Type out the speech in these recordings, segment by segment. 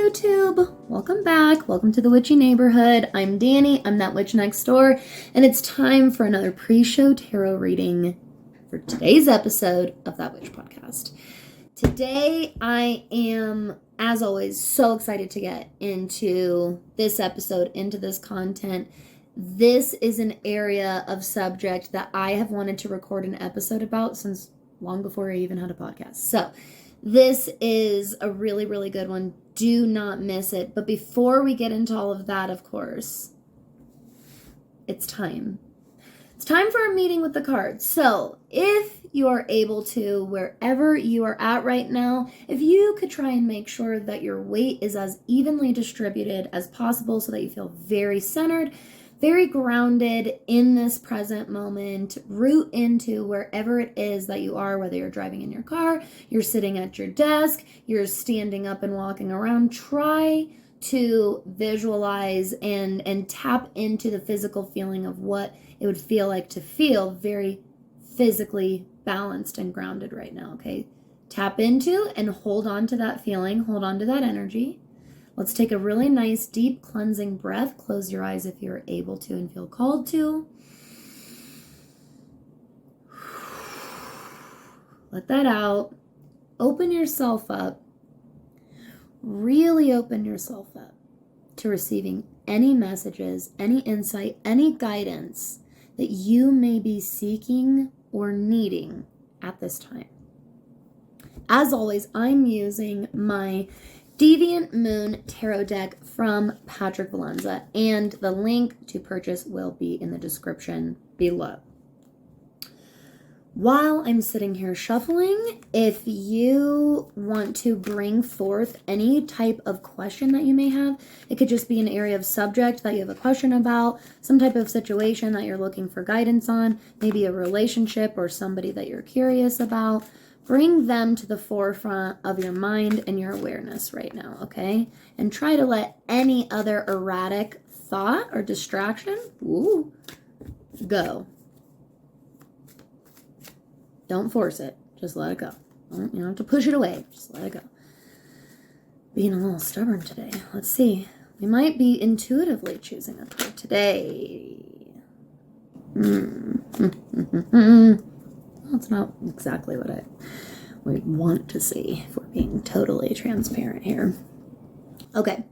YouTube! Welcome back. Welcome to the witchy neighborhood. I'm Danny. I'm that witch next door, and it's time for another pre-show tarot reading for today's episode of That Witch Podcast. Today, I am, as always, so excited to get into this episode, into this content. This is an area of subject that I have wanted to record an episode about since long before I even had a podcast. So, this is a really, really good one. Do not miss it. But before we get into all of that, of course, it's time. It's time for a meeting with the cards. So if you are able to, wherever you are at right now, if you could try and make sure that your weight is as evenly distributed as possible so that you feel very centered, very grounded in this present moment, root into wherever it is that you are, whether you're driving in your car, you're sitting at your desk, you're standing up and walking around. Try to visualize and tap into the physical feeling of what it would feel like to feel very physically balanced and grounded right now, okay? Tap into and hold on to that feeling, hold on to that energy. Let's take a really nice, deep, cleansing breath. Close your eyes if you're able to and feel called to. Let that out. Open yourself up. Really open yourself up to receiving any messages, any insight, any guidance that you may be seeking or needing at this time. As always, I'm using my Deviant Moon Tarot deck from Patrick Valenza, and the link to purchase will be in the description below. While I'm sitting here shuffling, if you want to bring forth any type of question that you may have, it could just be an area of subject that you have a question about, some type of situation that you're looking for guidance on, maybe a relationship or somebody that you're curious about. Bring them to the forefront of your mind and your awareness right now, okay? And try to let any other erratic thought or distraction, go. Don't force it. Just let it go. You don't have to push it away. Just let it go. Being a little stubborn today. Let's see. We might be intuitively choosing a card today. That's not exactly what we want to see, if we're being totally transparent here. Okay,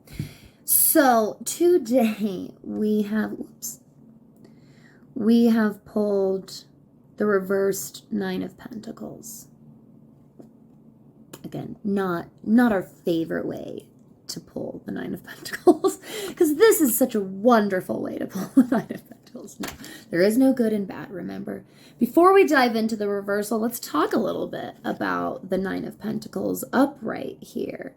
so today we have pulled the reversed Nine of Pentacles. Again, not our favorite way to pull the Nine of Pentacles, because this is such a wonderful way to pull the Nine of Pentacles. No, there is no good and bad, remember. Before we dive into the reversal, let's talk a little bit about the Nine of Pentacles upright here.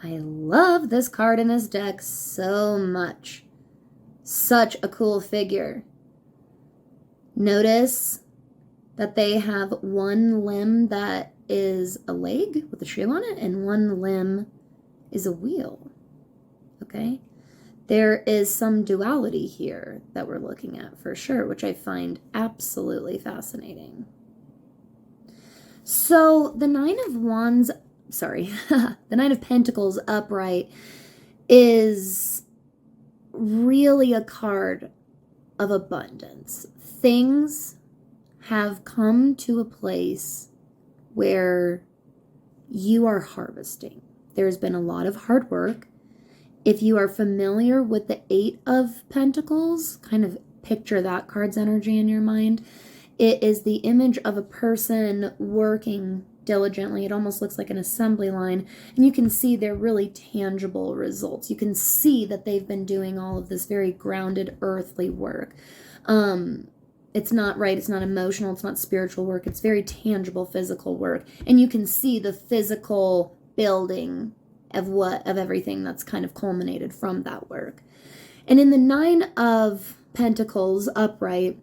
I love this card in this deck so much. Such a cool figure. Notice that they have one limb that is a leg with a shoe on it, and one limb is a wheel, okay? There is some duality here that we're looking at for sure, which I find absolutely fascinating. So the Nine of Pentacles upright is really a card of abundance. Things have come to a place where you are harvesting. There's been a lot of hard work. If you are familiar with the Eight of Pentacles, kind of picture that card's energy in your mind. It is the image of a person working diligently. It almost looks like an assembly line, and you can see their really tangible results. You can see that they've been doing all of this very grounded earthly work. It's not emotional, it's not spiritual work. It's very tangible physical work, and you can see the physical building of everything that's kind of culminated from that work. And in the Nine of Pentacles upright,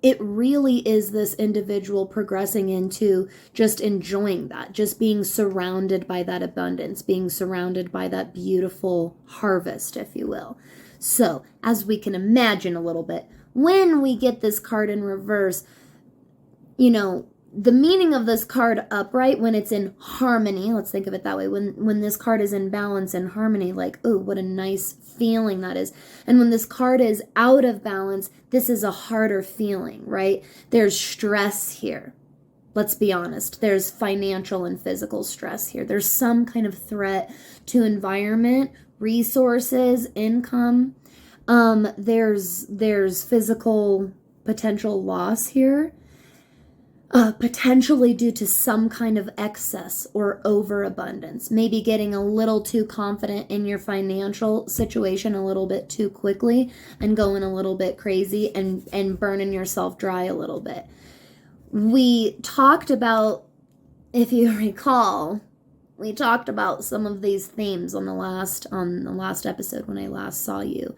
it really is this individual progressing into just enjoying that, just being surrounded by that abundance, being surrounded by that beautiful harvest, if you will. So, as we can imagine a little bit, when we get this card in reverse, the meaning of this card upright, when it's in harmony, let's think of it that way. When this card is in balance and harmony, like, oh, what a nice feeling that is. And when this card is out of balance, this is a harder feeling, right? There's stress here. Let's be honest. There's financial and physical stress here. There's some kind of threat to environment, resources, income. There's physical potential loss here. Potentially due to some kind of excess or overabundance. Maybe getting a little too confident in your financial situation a little bit too quickly and going a little bit crazy and burning yourself dry a little bit. We talked about, if you recall, we talked about some of these themes on the last episode when I last saw you,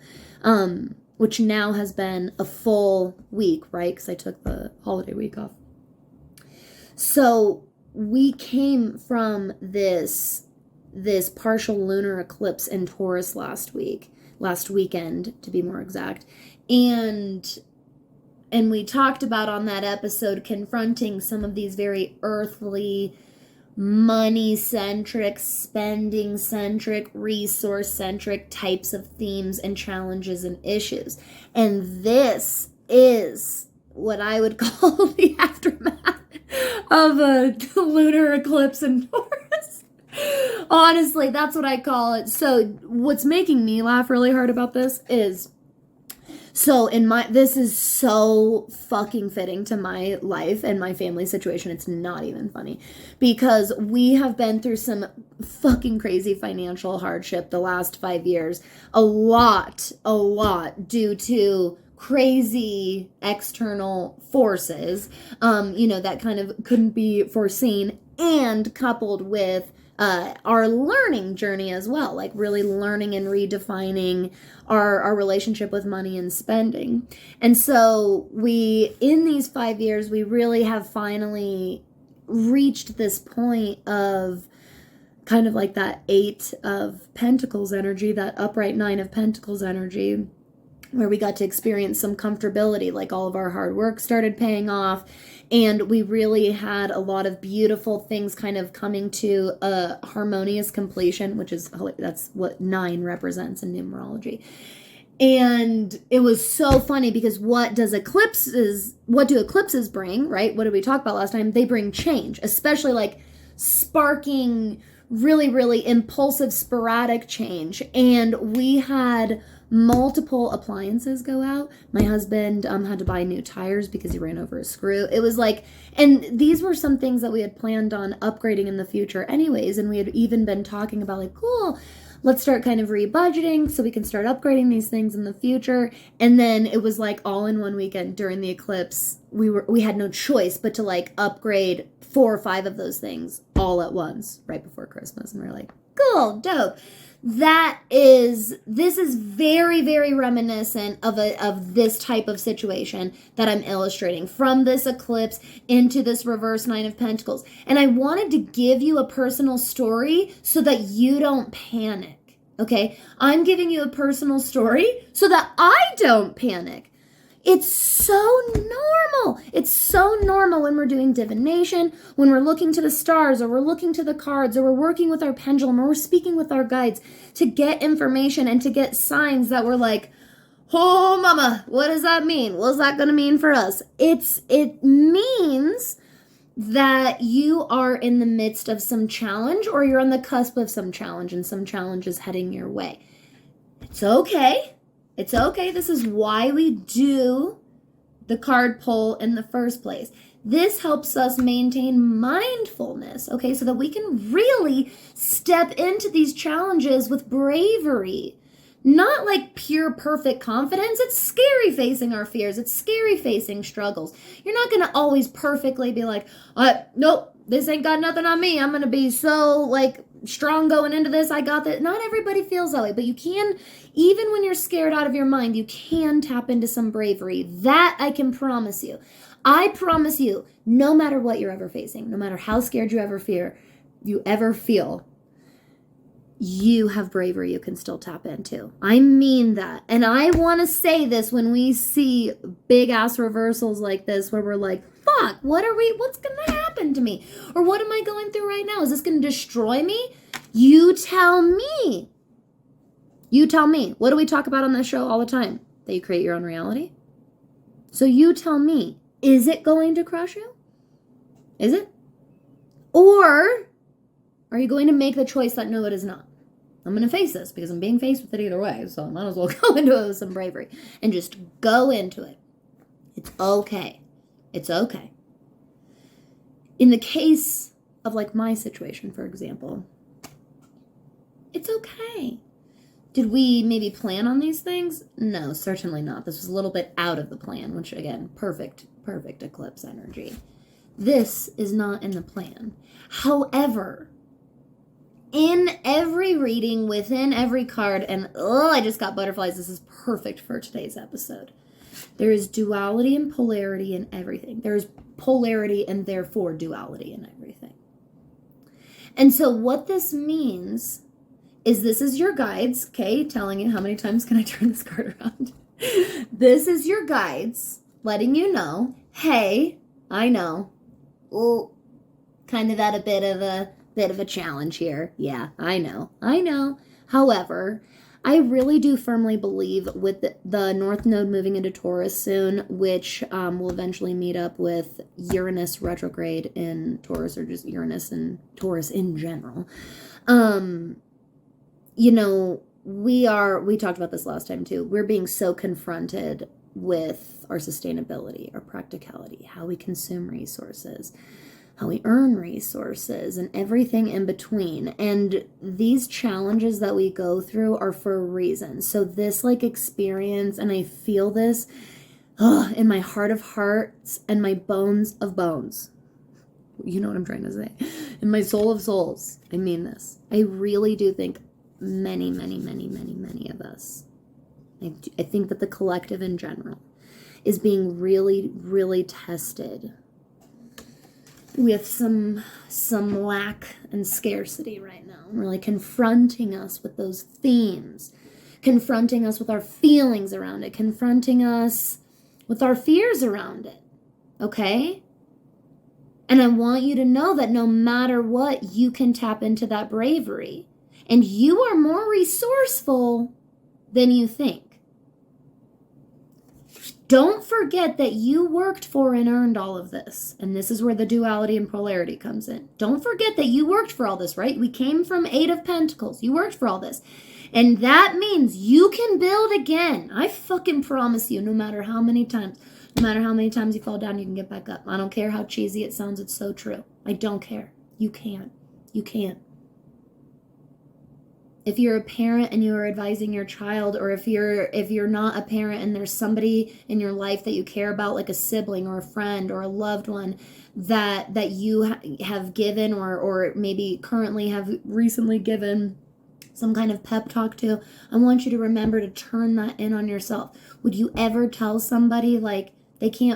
which now has been a full week, right? Because I took the holiday week off. So we came from this partial lunar eclipse in Taurus last weekend, to be more exact. And we talked about on that episode confronting some of these very earthly, money-centric, spending-centric, resource-centric types of themes and challenges and issues. And this is what I would call the aftermath of a lunar eclipse in Taurus. Honestly, that's what I call it. So what's making me laugh really hard about this is, this is so fucking fitting to my life and my family situation. It's not even funny, because we have been through some fucking crazy financial hardship the last 5 years. A lot due to crazy external forces, that kind of couldn't be foreseen, and coupled with our learning journey as well, like really learning and redefining our relationship with money and spending. And so in these 5 years, we really have finally reached this point of kind of like that 8 of Pentacles energy, that upright 9 of Pentacles energy, where we got to experience some comfortability, like all of our hard work started paying off, and we really had a lot of beautiful things kind of coming to a harmonious completion, that's what 9 represents in numerology. And it was so funny because what do eclipses bring, right? What did we talk about last time? They bring change, especially like sparking really, really impulsive, sporadic change. And we had multiple appliances go out. My husband had to buy new tires because he ran over a screw. It was like, and these were some things that we had planned on upgrading in the future anyways, and we had even been talking about like, cool, let's start kind of rebudgeting so we can start upgrading these things in the future. And then it was like all in one weekend during the eclipse, we had no choice but to like upgrade 4 or 5 of those things all at once right before Christmas. And we we're like, cool, dope. This is very, very reminiscent of this type of situation that I'm illustrating, from this eclipse into this reverse 9 of Pentacles. And I wanted to give you a personal story so that you don't panic, okay? I'm giving you a personal story so that I don't panic. It's so normal. It's so normal when we're doing divination, when we're looking to the stars, or we're looking to the cards, or we're working with our pendulum, or we're speaking with our guides to get information and to get signs that we're like, oh mama, what does that mean? What's that going to mean for us? It means that you are in the midst of some challenge, or you're on the cusp of some challenge, and some challenge is heading your way. It's okay. It's okay. This is why we do the card pull in the first place. This helps us maintain mindfulness, okay, so that we can really step into these challenges with bravery. Not like pure, perfect confidence. It's scary facing our fears. It's scary facing struggles. You're not going to always perfectly be like, nope, this ain't got nothing on me. I'm going to be so like strong going into this. I got that. Not everybody feels that way, but you can, even when you're scared out of your mind, you can tap into some bravery. That I can promise you. I promise you, no matter what you're ever facing, no matter how scared you ever feel, you have bravery you can still tap into. I mean that. And I want to say this when we see big ass reversals like this, where we're like, fuck? What's going to happen to me? Or what am I going through right now? Is this going to destroy me? You tell me. You tell me. What do we talk about on this show all the time? That you create your own reality? So you tell me, is it going to crush you? Is it? Or are you going to make the choice that no, it is not? I'm going to face this because I'm being faced with it either way. So I might as well go into it with some bravery and just go into it. It's okay. It's okay. In the case of like my situation, for example, it's okay. Did we maybe plan on these things? No, certainly not. This was a little bit out of the plan, which again, perfect eclipse energy. This is not in the plan. However, in every reading, within every card, and I just got butterflies. This is perfect for today's episode. There is duality and polarity in everything. There's polarity and therefore duality in everything. And so what this means is this is your guides, okay, telling you how many times can I turn this card around? This is your guides letting you know, hey, I know, kind of at a bit of a challenge here. Yeah, I know. However, I really do firmly believe with the North Node moving into Taurus soon, which will eventually meet up with Uranus retrograde in Taurus, or just Uranus and Taurus in general. You know, we talked about this last time too. We're being so confronted with our sustainability, our practicality, how we consume resources, how we earn resources, and everything in between. And these challenges that we go through are for a reason. So this like experience, and I feel this in my heart of hearts and my bones of bones. You know what I'm trying to say. In my soul of souls, I mean this. I really do think many of us, I think that the collective in general is being really tested with some lack and scarcity right now, really confronting us with those themes, confronting us with our feelings around it, confronting us with our fears around it, okay? And I want you to know that no matter what, you can tap into that bravery, and you are more resourceful than you think. Don't forget that you worked for and earned all of this. And this is where the duality and polarity comes in. Don't forget that you worked for all this, right? We came from 8 of Pentacles. You worked for all this. And that means you can build again. I fucking promise you, no matter how many times you fall down, you can get back up. I don't care how cheesy it sounds. It's so true. I don't care. You can. You can't. If you're a parent and you are advising your child, or if you're not a parent and there's somebody in your life that you care about, like a sibling or a friend or a loved one that you have given or maybe currently have recently given some kind of pep talk to, I want you to remember to turn that in on yourself. Would you ever tell somebody like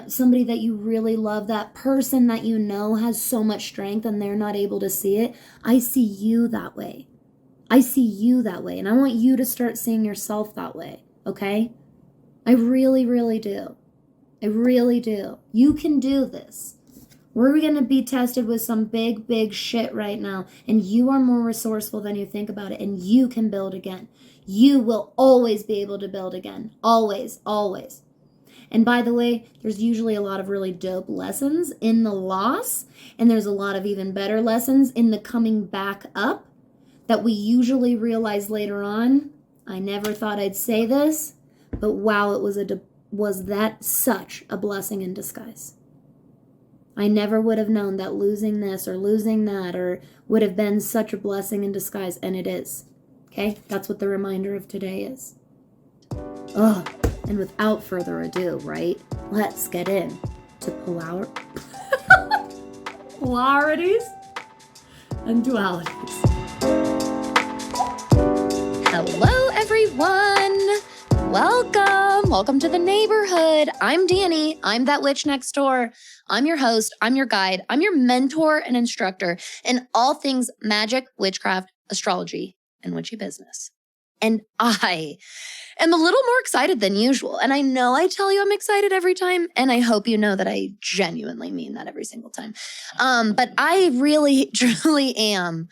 somebody that you really love, that person that you know has so much strength and they're not able to see it? I see you that way. I see you that way, and I want you to start seeing yourself that way, okay? I really do. I really do. You can do this. We're going to be tested with some big shit right now, and you are more resourceful than you think about it, and you can build again. You will always be able to build again. Always. And by the way, there's usually a lot of really dope lessons in the loss, and there's a lot of even better lessons in the coming back up that we usually realize later on. I never thought I'd say this, but wow, it was that such a blessing in disguise. I never would have known that losing this or losing that or would have been such a blessing in disguise, and it is. Okay? That's what the reminder of today is. And without further ado, right? Let's get in to polarities and dualities. Hello, everyone. Welcome to the neighborhood. I'm Dani. I'm that witch next door. I'm your host. I'm your guide. I'm your mentor and instructor in all things magic, witchcraft, astrology, and witchy business. And I am a little more excited than usual. And I know I tell you I'm excited every time, and I hope you know that I genuinely mean that every single time. But I really, truly am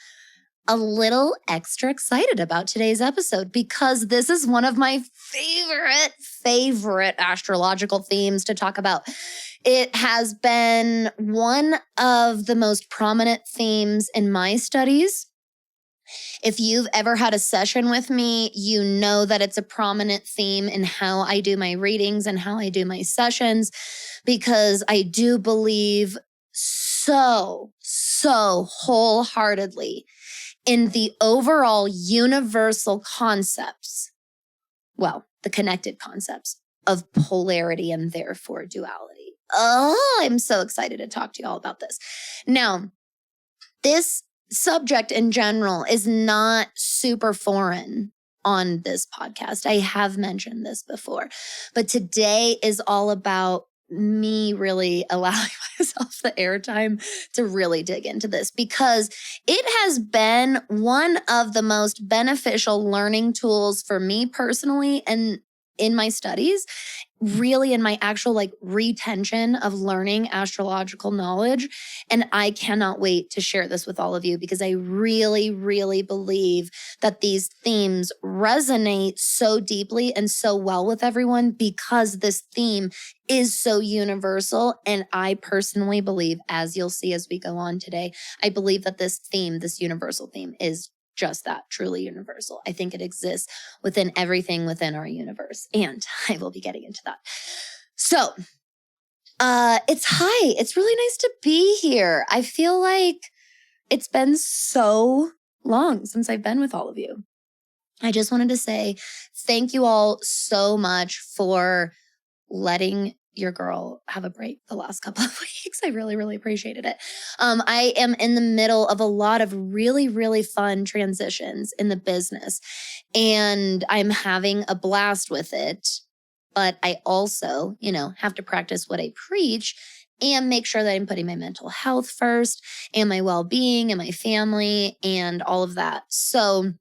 a little extra excited about today's episode because this is one of my favorite astrological themes to talk about. It has been one of the most prominent themes in my studies. If you've ever had a session with me, you know that it's a prominent theme in how I do my readings and how I do my sessions, because I do believe so wholeheartedly in the overall universal concepts, well, the connected concepts of polarity and therefore duality. Oh, I'm so excited to talk to you all about this. Now, this subject in general is not super foreign on this podcast. I have mentioned this before, but today is all about me really allowing myself the airtime to really dig into this, because it has been one of the most beneficial learning tools for me personally and in my studies, really in my actual retention of learning astrological knowledge. And I cannot wait to share this with all of you, because I really believe that these themes resonate so deeply and so well with everyone, because this theme is so universal. And I personally believe, as you'll see as we go on today, I believe that this theme, this universal theme, is just that, truly universal. I think it exists within everything within our universe. And I will be getting into that. So, it's really nice to be here. I feel like it's been so long since I've been with all of you. I just wanted to say thank you all so much for letting your girl have a break the last couple of weeks. I really appreciated it. I am in the middle of a lot of really fun transitions in the business, and I'm having a blast with it. But I also, have to practice what I preach and make sure that I'm putting my mental health first and my well-being and my family and all of that. So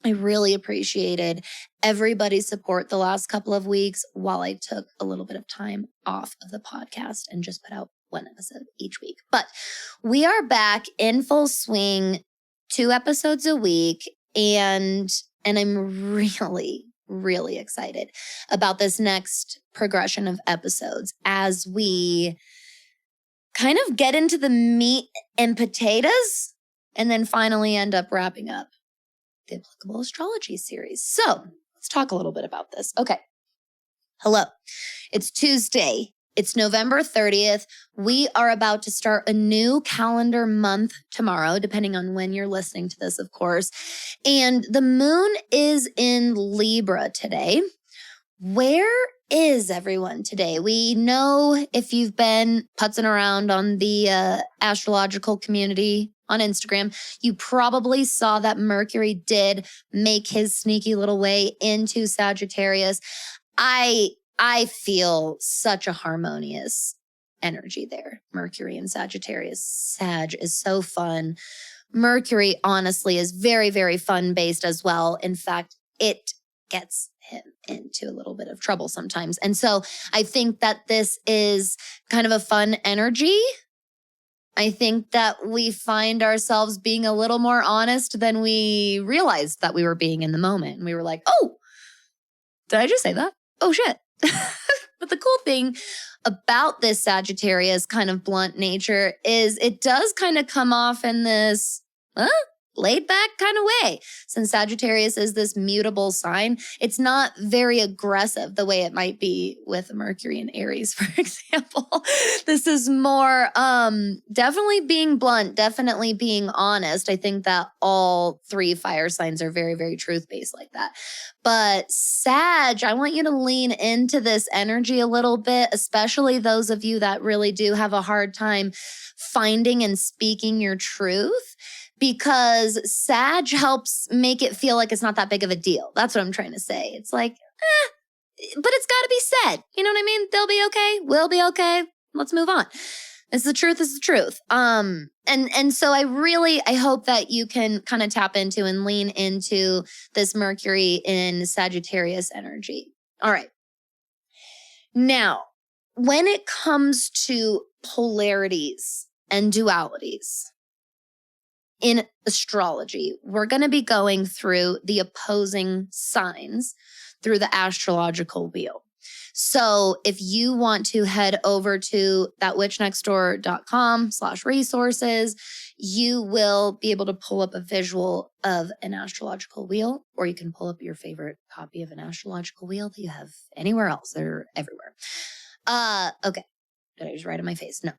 I really appreciated everybody's support the last couple of weeks while I took a little bit of time off of the podcast and just put out one episode each week. But we are back in full swing, 2 episodes a week, and I'm really excited about this next progression of episodes as we kind of get into the meat and potatoes and then finally end up wrapping up the Applicable Astrology series. So let's talk a little bit about this. Okay. Hello. It's Tuesday. It's November 30th. We are about to start a new calendar month tomorrow, depending on when you're listening to this, of course. And the moon is in Libra today. Where is everyone today? We know if you've been putzing around on the astrological community on Instagram, you probably saw that Mercury did make his sneaky little way into Sagittarius. I feel such a harmonious energy there. Mercury and Sagittarius. Sag is so fun. Mercury, honestly, is very fun-based as well. In fact, it gets him into a little bit of trouble sometimes. And so I think that this is kind of a fun energy. I think that we find ourselves being a little more honest than we realized that we were being in the moment. And we were like, oh, did I just say that? Oh, shit. But the cool thing about this Sagittarius kind of blunt nature is it does kind of come off in this laid back kind of way. Since Sagittarius is this mutable sign, it's not very aggressive the way it might be with Mercury and Aries, for example. This is more definitely being blunt, definitely being honest. I think that all 3 fire signs are very truth-based like that. But Sag, I want you to lean into this energy a little bit, especially those of you that really do have a hard time finding and speaking your truth, because Sag helps make it feel like it's not that big of a deal. That's what I'm trying to say. It's like, but it's got to be said. You know what I mean? They'll be okay. We'll be okay. Let's move on. It's the truth is the truth. And so I hope that you can kind of tap into and lean into this Mercury in Sagittarius energy. All right. Now, when it comes to polarities and dualities in astrology, we're going to be going through the opposing signs through the astrological wheel. So if you want to head over to thatwitchnextdoor.com/resources, you will be able to pull up a visual of an astrological wheel, or you can pull up your favorite copy of an astrological wheel that you have anywhere else. They're everywhere. Okay. Did I just write in my face? No. I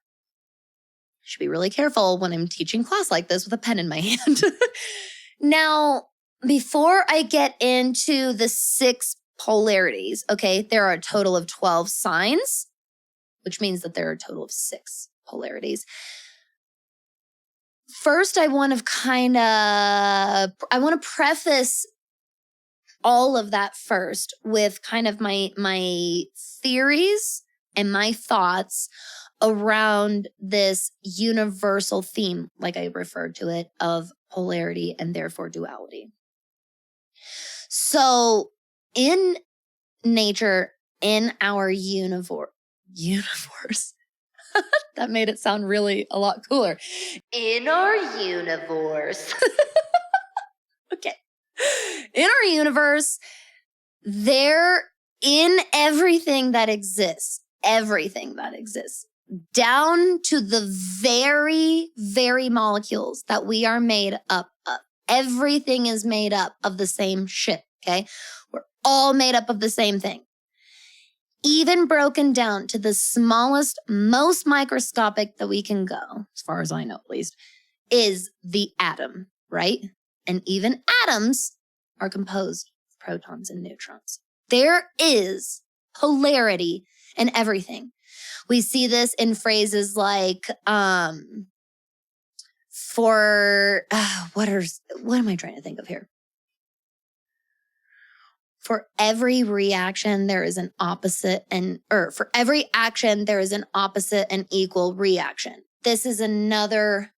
should be really careful when I'm teaching class like this with a pen in my hand. Now, before I get into the 6 polarities, okay, there are a total of 12 signs, which means that there are a total of 6 polarities. First, I want to preface all of that first with kind of my theories and my thoughts around this universal theme, like I referred to it, of polarity and therefore duality. So in nature, in our universe, that made it sound really a lot cooler. In our universe. Okay. In our universe, in everything that exists, down to the very, very molecules that we are made up of. Everything is made up of the same shit, okay? We're all made up of the same thing. Even broken down to the smallest, most microscopic that we can go, as far as I know at least, is the atom, right? And even atoms are composed of protons and neutrons. There is polarity in everything. We see this in phrases like, what am I trying to think of here? For every reaction, there is an opposite for every action, there is an opposite and equal reaction. This is another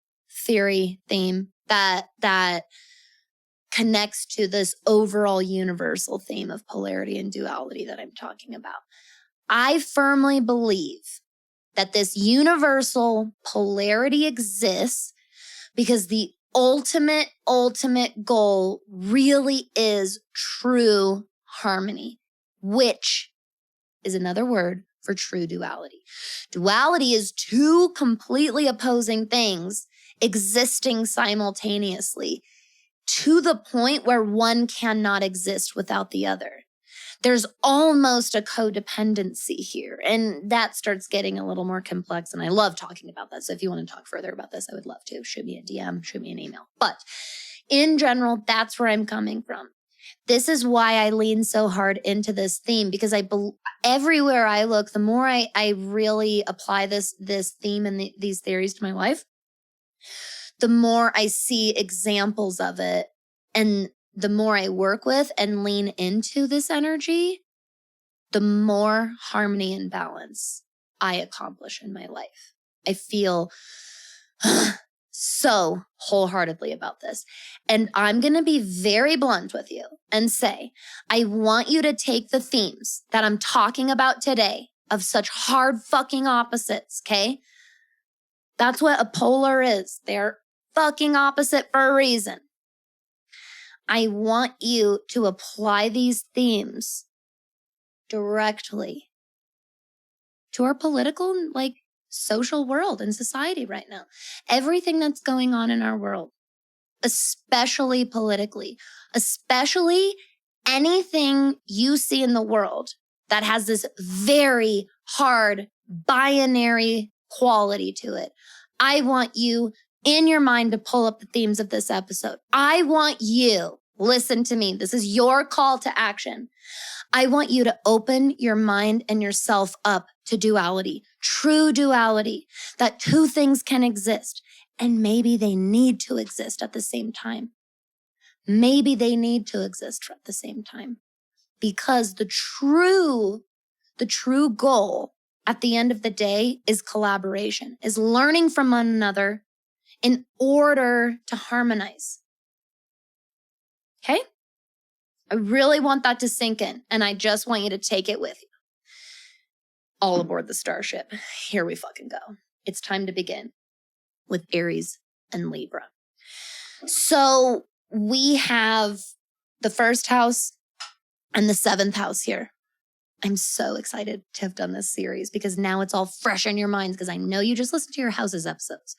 theory theme that connects to this overall universal theme of polarity and duality that I'm talking about. I firmly believe that this universal polarity exists because the ultimate goal really is true harmony, which is another word for true duality. Duality is 2 completely opposing things existing simultaneously to the point where one cannot exist without the other. There's almost a codependency here, and that starts getting a little more complex, and I love talking about that. So if you want to talk further about this, I would love to. Shoot me a DM, shoot me an email. But in general, that's where I'm coming from. This is why I lean so hard into this theme, because everywhere I look, the more I really apply this theme and these theories to my life, the more I see examples of it, and the more I work with and lean into this energy, the more harmony and balance I accomplish in my life. I feel so wholeheartedly about this. And I'm going to be very blunt with you and say, I want you to take the themes that I'm talking about today of such hard fucking opposites, okay? That's what a polar is. They're fucking opposite for a reason. I want you to apply these themes directly to our political, social world and society right now. Everything that's going on in our world, especially politically, especially anything you see in the world that has this very hard binary quality to it. I want you in your mind to pull up the themes of this episode. I want you, listen to me, this is your call to action. I want you to open your mind and yourself up to duality, true duality, that 2 things can exist, and maybe they need to exist at the same time. Maybe they need to exist at the same time, because the true goal, at the end of the day is collaboration, is learning from one another in order to harmonize. Okay? I really want that to sink in, and I just want you to take it with you. All aboard the starship. Here we fucking go. It's time to begin with Aries and Libra. So we have the first house and the seventh house here. I'm so excited to have done this series because now it's all fresh in your minds because I know you just listened to your houses episodes.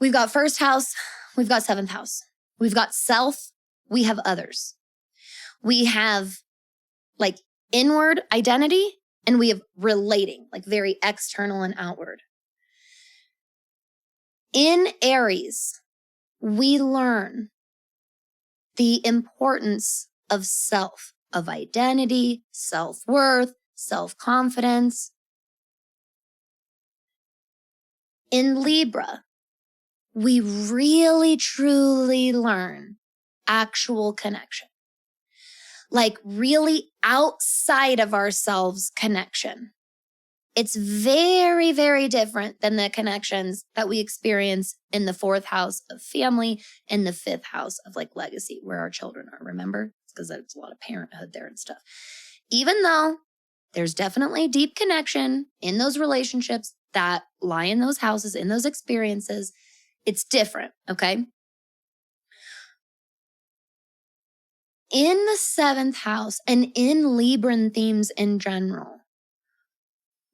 We've got first house, we've got seventh house. We've got self, we have others. We have like inward identity and we have relating, like very external and outward. In Aries, we learn the importance of self, of identity, self-worth, self-confidence. In Libra, we really, truly learn actual connection. Like really outside of ourselves connection. It's very, very different than the connections that we experience in the fourth house of family and the fifth house of like legacy, where our children are, remember? It's because there's a lot of parenthood there and stuff. Even though there's definitely deep connection in those relationships that lie in those houses, in those experiences, it's different, okay? In the seventh house and in Libran themes in general,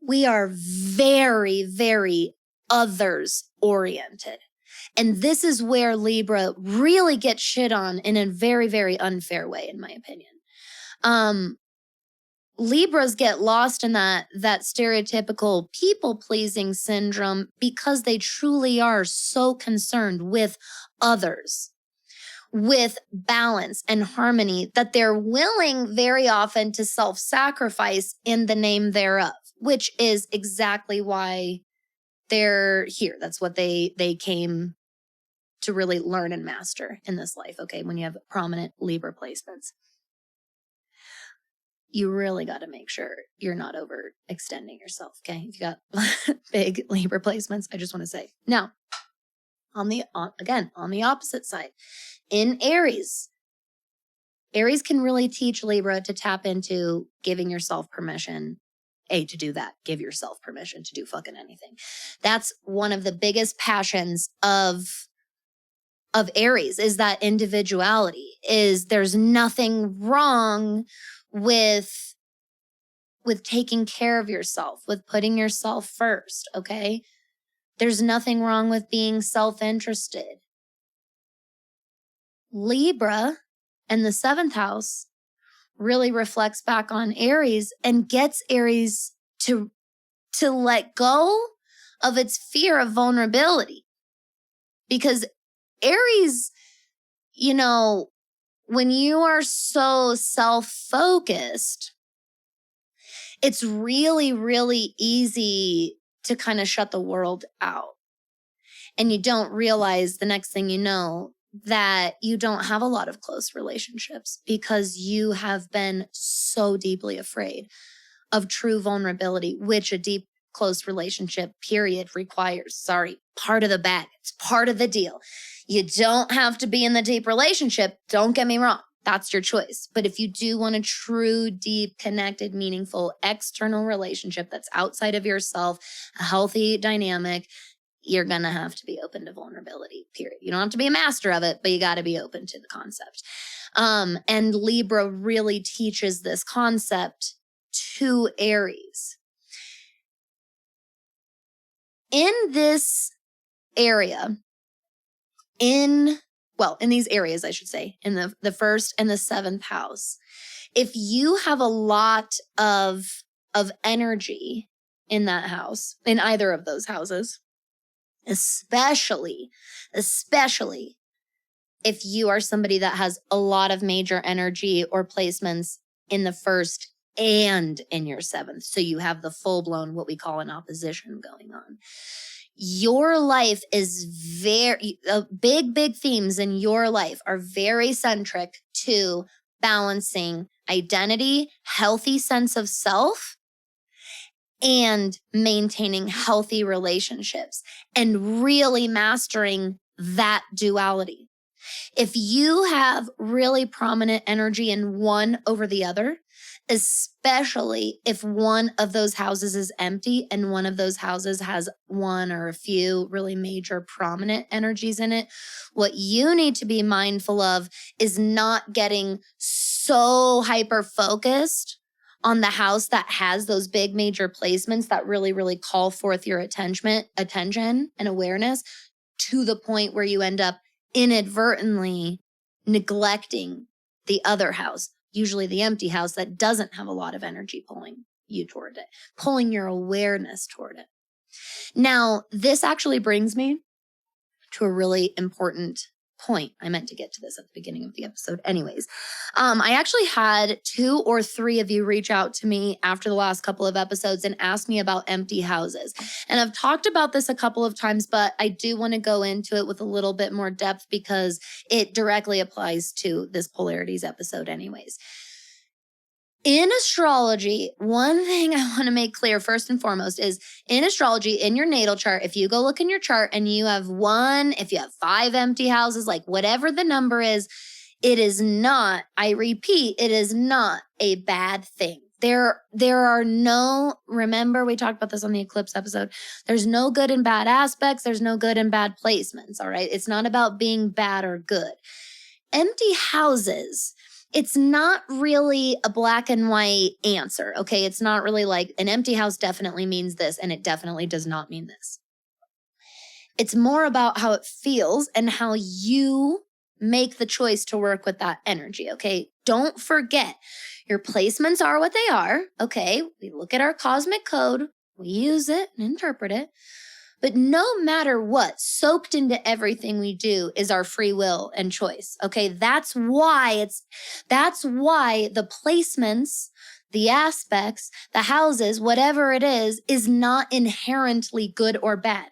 we are very, very others oriented. And this is where Libra really gets shit on in a very, very unfair way, in my opinion. Libras get lost in that stereotypical people-pleasing syndrome because they truly are so concerned with others, with balance and harmony, that they're willing very often to self-sacrifice in the name thereof, which is exactly why they're here. That's what they came to really learn and master in this life, okay, when you have prominent Libra placements. You really got to make sure you're not overextending yourself, okay? If you got big Libra placements, I just want to say. Now, on the opposite side, in Aries can really teach Libra to tap into giving yourself permission, to do that. Give yourself permission to do fucking anything. That's one of the biggest passions of Aries, is that individuality, is there's nothing wrong with taking care of yourself, with putting yourself first, okay? There's nothing wrong with being self-interested. Libra and the seventh house really reflects back on Aries and gets Aries to let go of its fear of vulnerability. Because Aries, you know, when you are so self-focused, it's really, really easy to kind of shut the world out. And you don't realize the next thing you know that you don't have a lot of close relationships because you have been so deeply afraid of true vulnerability, which a deep, close relationship, period, requires. Sorry, part of the bag. It's part of the deal. You don't have to be in the deep relationship. Don't get me wrong. That's your choice. But if you do want a true, deep, connected, meaningful external relationship that's outside of yourself, a healthy dynamic, you're going to have to be open to vulnerability, period. You don't have to be a master of it, but you got to be open to the concept. And Libra really teaches this concept to Aries. In this area, in these areas, I should say, in the first and the seventh house, if you have a lot of energy in that house, in either of those houses, especially if you are somebody that has a lot of major energy or placements in the first and in your seventh, so you have the full-blown, what we call an opposition going on. Your life is big themes in your life are very centric to balancing identity, healthy sense of self, and maintaining healthy relationships and really mastering that duality. If you have really prominent energy in one over the other, especially if one of those houses is empty and one of those houses has one or a few really major prominent energies in it, what you need to be mindful of is not getting so hyper focused on the house that has those big major placements that really, really call forth your attention and awareness, to the point where you end up inadvertently neglecting the other house, usually the empty house that doesn't have a lot of energy pulling you toward it, pulling your awareness toward it. Now, this actually brings me to a really important point. I meant to get to this at the beginning of the episode anyways. I actually had 2 or 3 of you reach out to me after the last couple of episodes and ask me about empty houses. And I've talked about this a couple of times, but I do want to go into it with a little bit more depth because it directly applies to this polarities episode anyways. In astrology, one thing I want to make clear first and foremost is in astrology, in your natal chart, if you go look in your chart and you have 1, if you have 5 empty houses, like whatever the number is, it is not, I repeat, it is not a bad thing. There are no, remember we talked about this on the eclipse episode, there's no good and bad aspects, there's no good and bad placements, all right? It's not about being bad or good. Empty houses, it's not really a black and white answer, okay? It's not really like an empty house definitely means this and it definitely does not mean this. It's more about how it feels and how you make the choice to work with that energy, okay? Don't forget, your placements are what they are, okay? We look at our cosmic code, we use it and interpret it. But no matter what, soaked into everything we do is our free will and choice. Okay, that's why the placements, the aspects, the houses, whatever it is not inherently good or bad.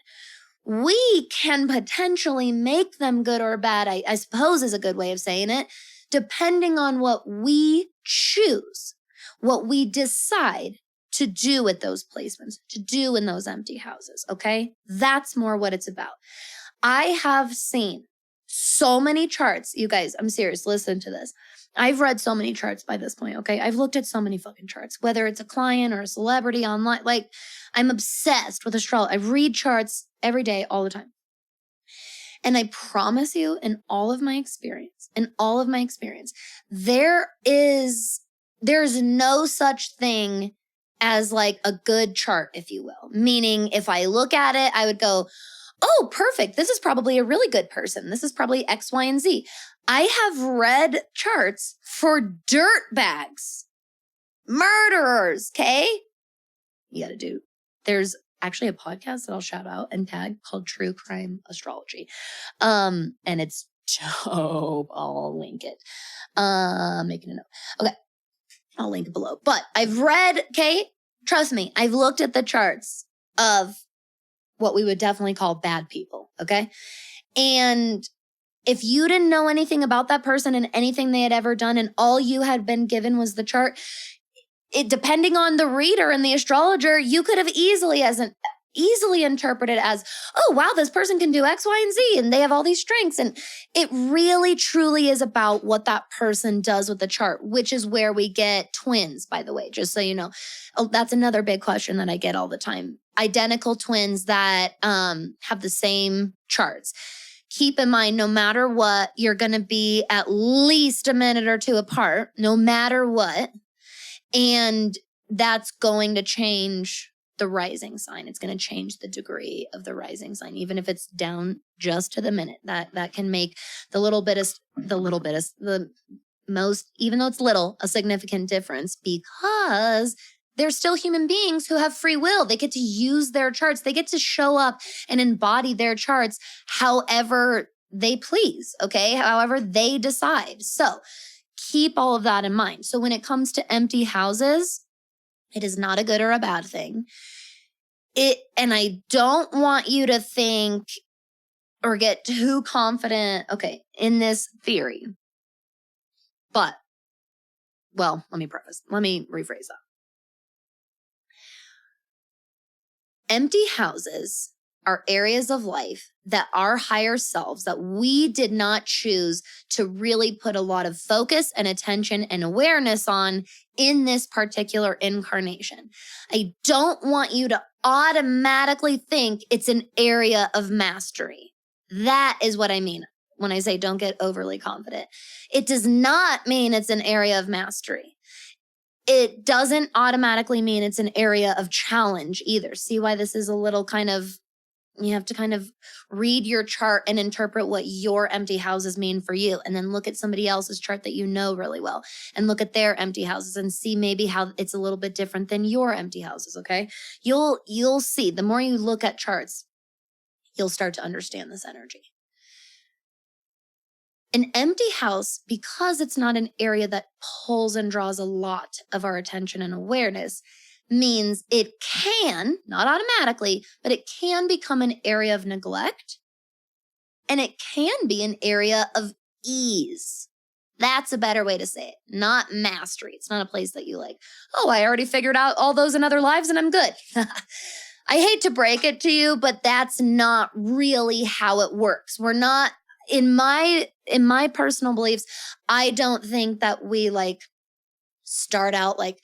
We can potentially make them good or bad, I suppose is a good way of saying it, depending on what we choose, what we decide to do with those placements, to do in those empty houses, okay? That's more what it's about. I have seen so many charts. You guys, I'm serious, listen to this. I've read so many charts by this point, okay? I've looked at so many fucking charts, whether it's a client or a celebrity online. Like, I'm obsessed with astrology. I read charts every day, all the time. And I promise you, in all of my experience, there's no such thing as like a good chart, if you will. Meaning if I look at it, I would go, oh, perfect. This is probably a really good person. This is probably X, Y, and Z. I have read charts for dirt bags, murderers, okay? You gotta do. There's actually a podcast that I'll shout out and tag called True Crime Astrology. And it's dope. I'll link it. Making a note. Okay. I'll link it below. But I've read, okay, trust me, I've looked at the charts of what we would definitely call bad people, okay? And if you didn't know anything about that person and anything they had ever done and all you had been given was the chart, it, depending on the reader and the astrologer, you could have easily interpreted as, oh, wow, this person can do X, Y, and Z, and they have all these strengths. And it really, truly is about what that person does with the chart, which is where we get twins, by the way, just so you know. Oh, that's another big question that I get all the time. Identical twins that have the same charts. Keep in mind, no matter what, you're going to be at least a minute or 2 apart, no matter what. And that's going to change the rising sign. It's going to change the degree of the rising sign, even if it's down just to the minute. That can make the most, even though it's little, a significant difference, because they're still human beings who have free will. They get to use their charts. They get to show up and embody their charts however they please, okay? However they decide. So keep all of that in mind. So when it comes to empty houses, it is not a good or a bad thing. And I don't want you to think or get too confident, okay, in this theory. But, well, let me rephrase that. Empty houses are areas of life that our higher selves, that we did not choose to really put a lot of focus and attention and awareness on in this particular incarnation. I don't want you to automatically think it's an area of mastery. That is what I mean when I say don't get overly confident. It does not mean it's an area of mastery. It doesn't automatically mean it's an area of challenge either. See why this is a little kind of, you have to kind of read your chart and interpret what your empty houses mean for you. And then look at somebody else's chart that you know really well and look at their empty houses and see maybe how it's a little bit different than your empty houses, okay? You'll see. The more you look at charts, you'll start to understand this energy. An empty house, because it's not an area that pulls and draws a lot of our attention and awareness, means it can, not automatically, but it can become an area of neglect, and it can be an area of ease. That's a better way to say it, not mastery. It's not a place that you like, oh, I already figured out all those in other lives and I'm good. I hate to break it to you, but that's not really how it works. We're not, in my personal beliefs, I don't think that we like start out like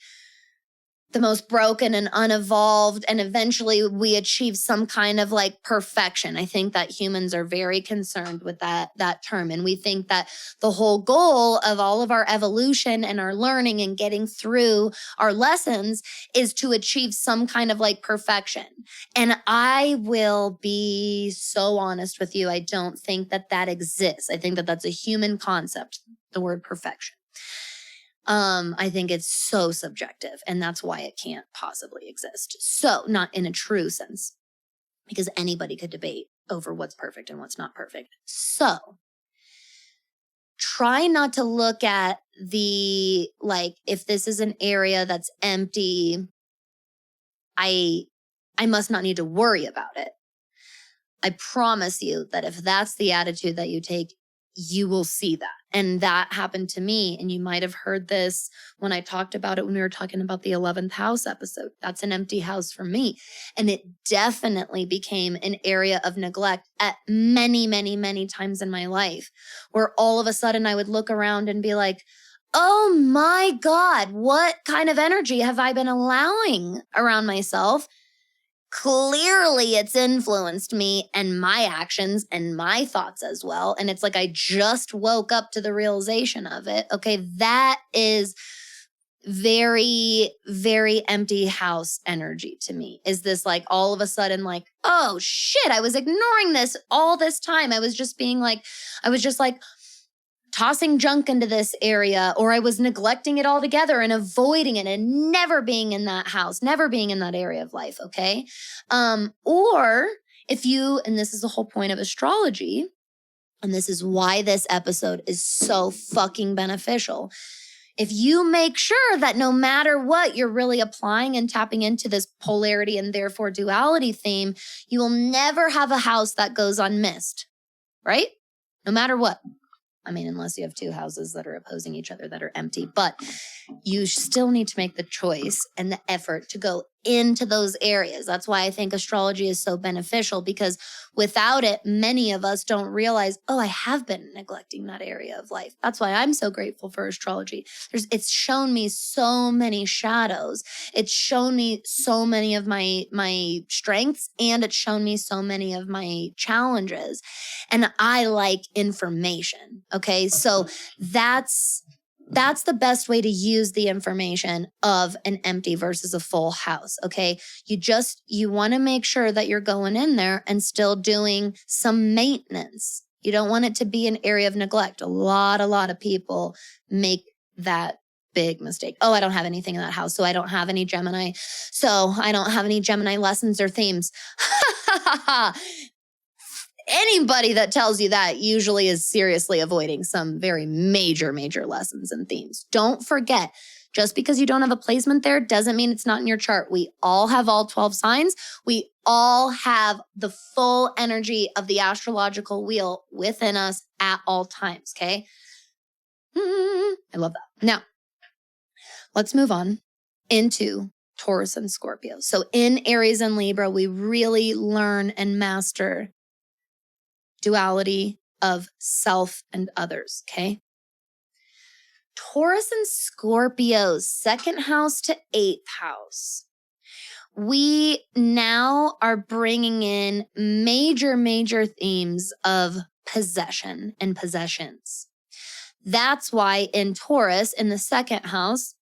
the most broken and unevolved, and eventually we achieve some kind of like perfection. I think that humans are very concerned with that term. And we think that the whole goal of all of our evolution and our learning and getting through our lessons is to achieve some kind of like perfection. And I will be so honest with you. I don't think that that exists. I think that that's a human concept, the word perfection. I think it's so subjective, and that's why it can't possibly exist. So, not in a true sense, because anybody could debate over what's perfect and what's not perfect. So, try not to look at the, like, if this is an area that's empty, I must not need to worry about it. I promise you that if that's the attitude that you take, you will see that. And that happened to me. And you might have heard this when I talked about it when we were talking about the 11th house episode. That's an empty house for me. And it definitely became an area of neglect at many, many, many times in my life, where all of a sudden I would look around and be like, oh my God, what kind of energy have I been allowing around myself? Clearly, it's influenced me and my actions and my thoughts as well. And it's like I just woke up to the realization of it. Okay, that is very, very empty house energy to me. Is this like all of a sudden like, oh shit, I was ignoring this all this time. I was just tossing junk into this area, or I was neglecting it altogether and avoiding it and never being in that house, never being in that area of life, okay? Or if you, and this is the whole point of astrology, and this is why this episode is so fucking beneficial. If you make sure that no matter what, you're really applying and tapping into this polarity and therefore duality theme, you will never have a house that goes unmissed, right? No matter what. I mean, unless you have two houses that are opposing each other that are empty, but you still need to make the choice and the effort to go into those areas. That's why I think astrology is so beneficial, because without it, many of us don't realize, oh, I have been neglecting that area of life. That's why I'm so grateful for astrology. It's shown me so many shadows. It's shown me so many of my strengths, and it's shown me so many of my challenges. And I like information. Okay. So that's the best way to use the information of an empty versus a full house, okay? You want to make sure that you're going in there and still doing some maintenance. You don't want it to be an area of neglect. A lot of people make that big mistake. Oh, I don't have anything in that house, so I don't have any Gemini. So I don't have any Gemini lessons or themes. Anybody that tells you that usually is seriously avoiding some very major lessons and themes. Don't forget, just because you don't have a placement there doesn't mean it's not in your chart. We all have all 12 signs. We all have the full energy of the astrological wheel within us at all times, okay? I love that. Now, let's move on into Taurus and Scorpio. So in Aries and Libra, we really learn and master duality of self and others, okay? Taurus and Scorpio's second house to eighth house. We now are bringing in major themes of possession and possessions. That's why in Taurus, in the second house,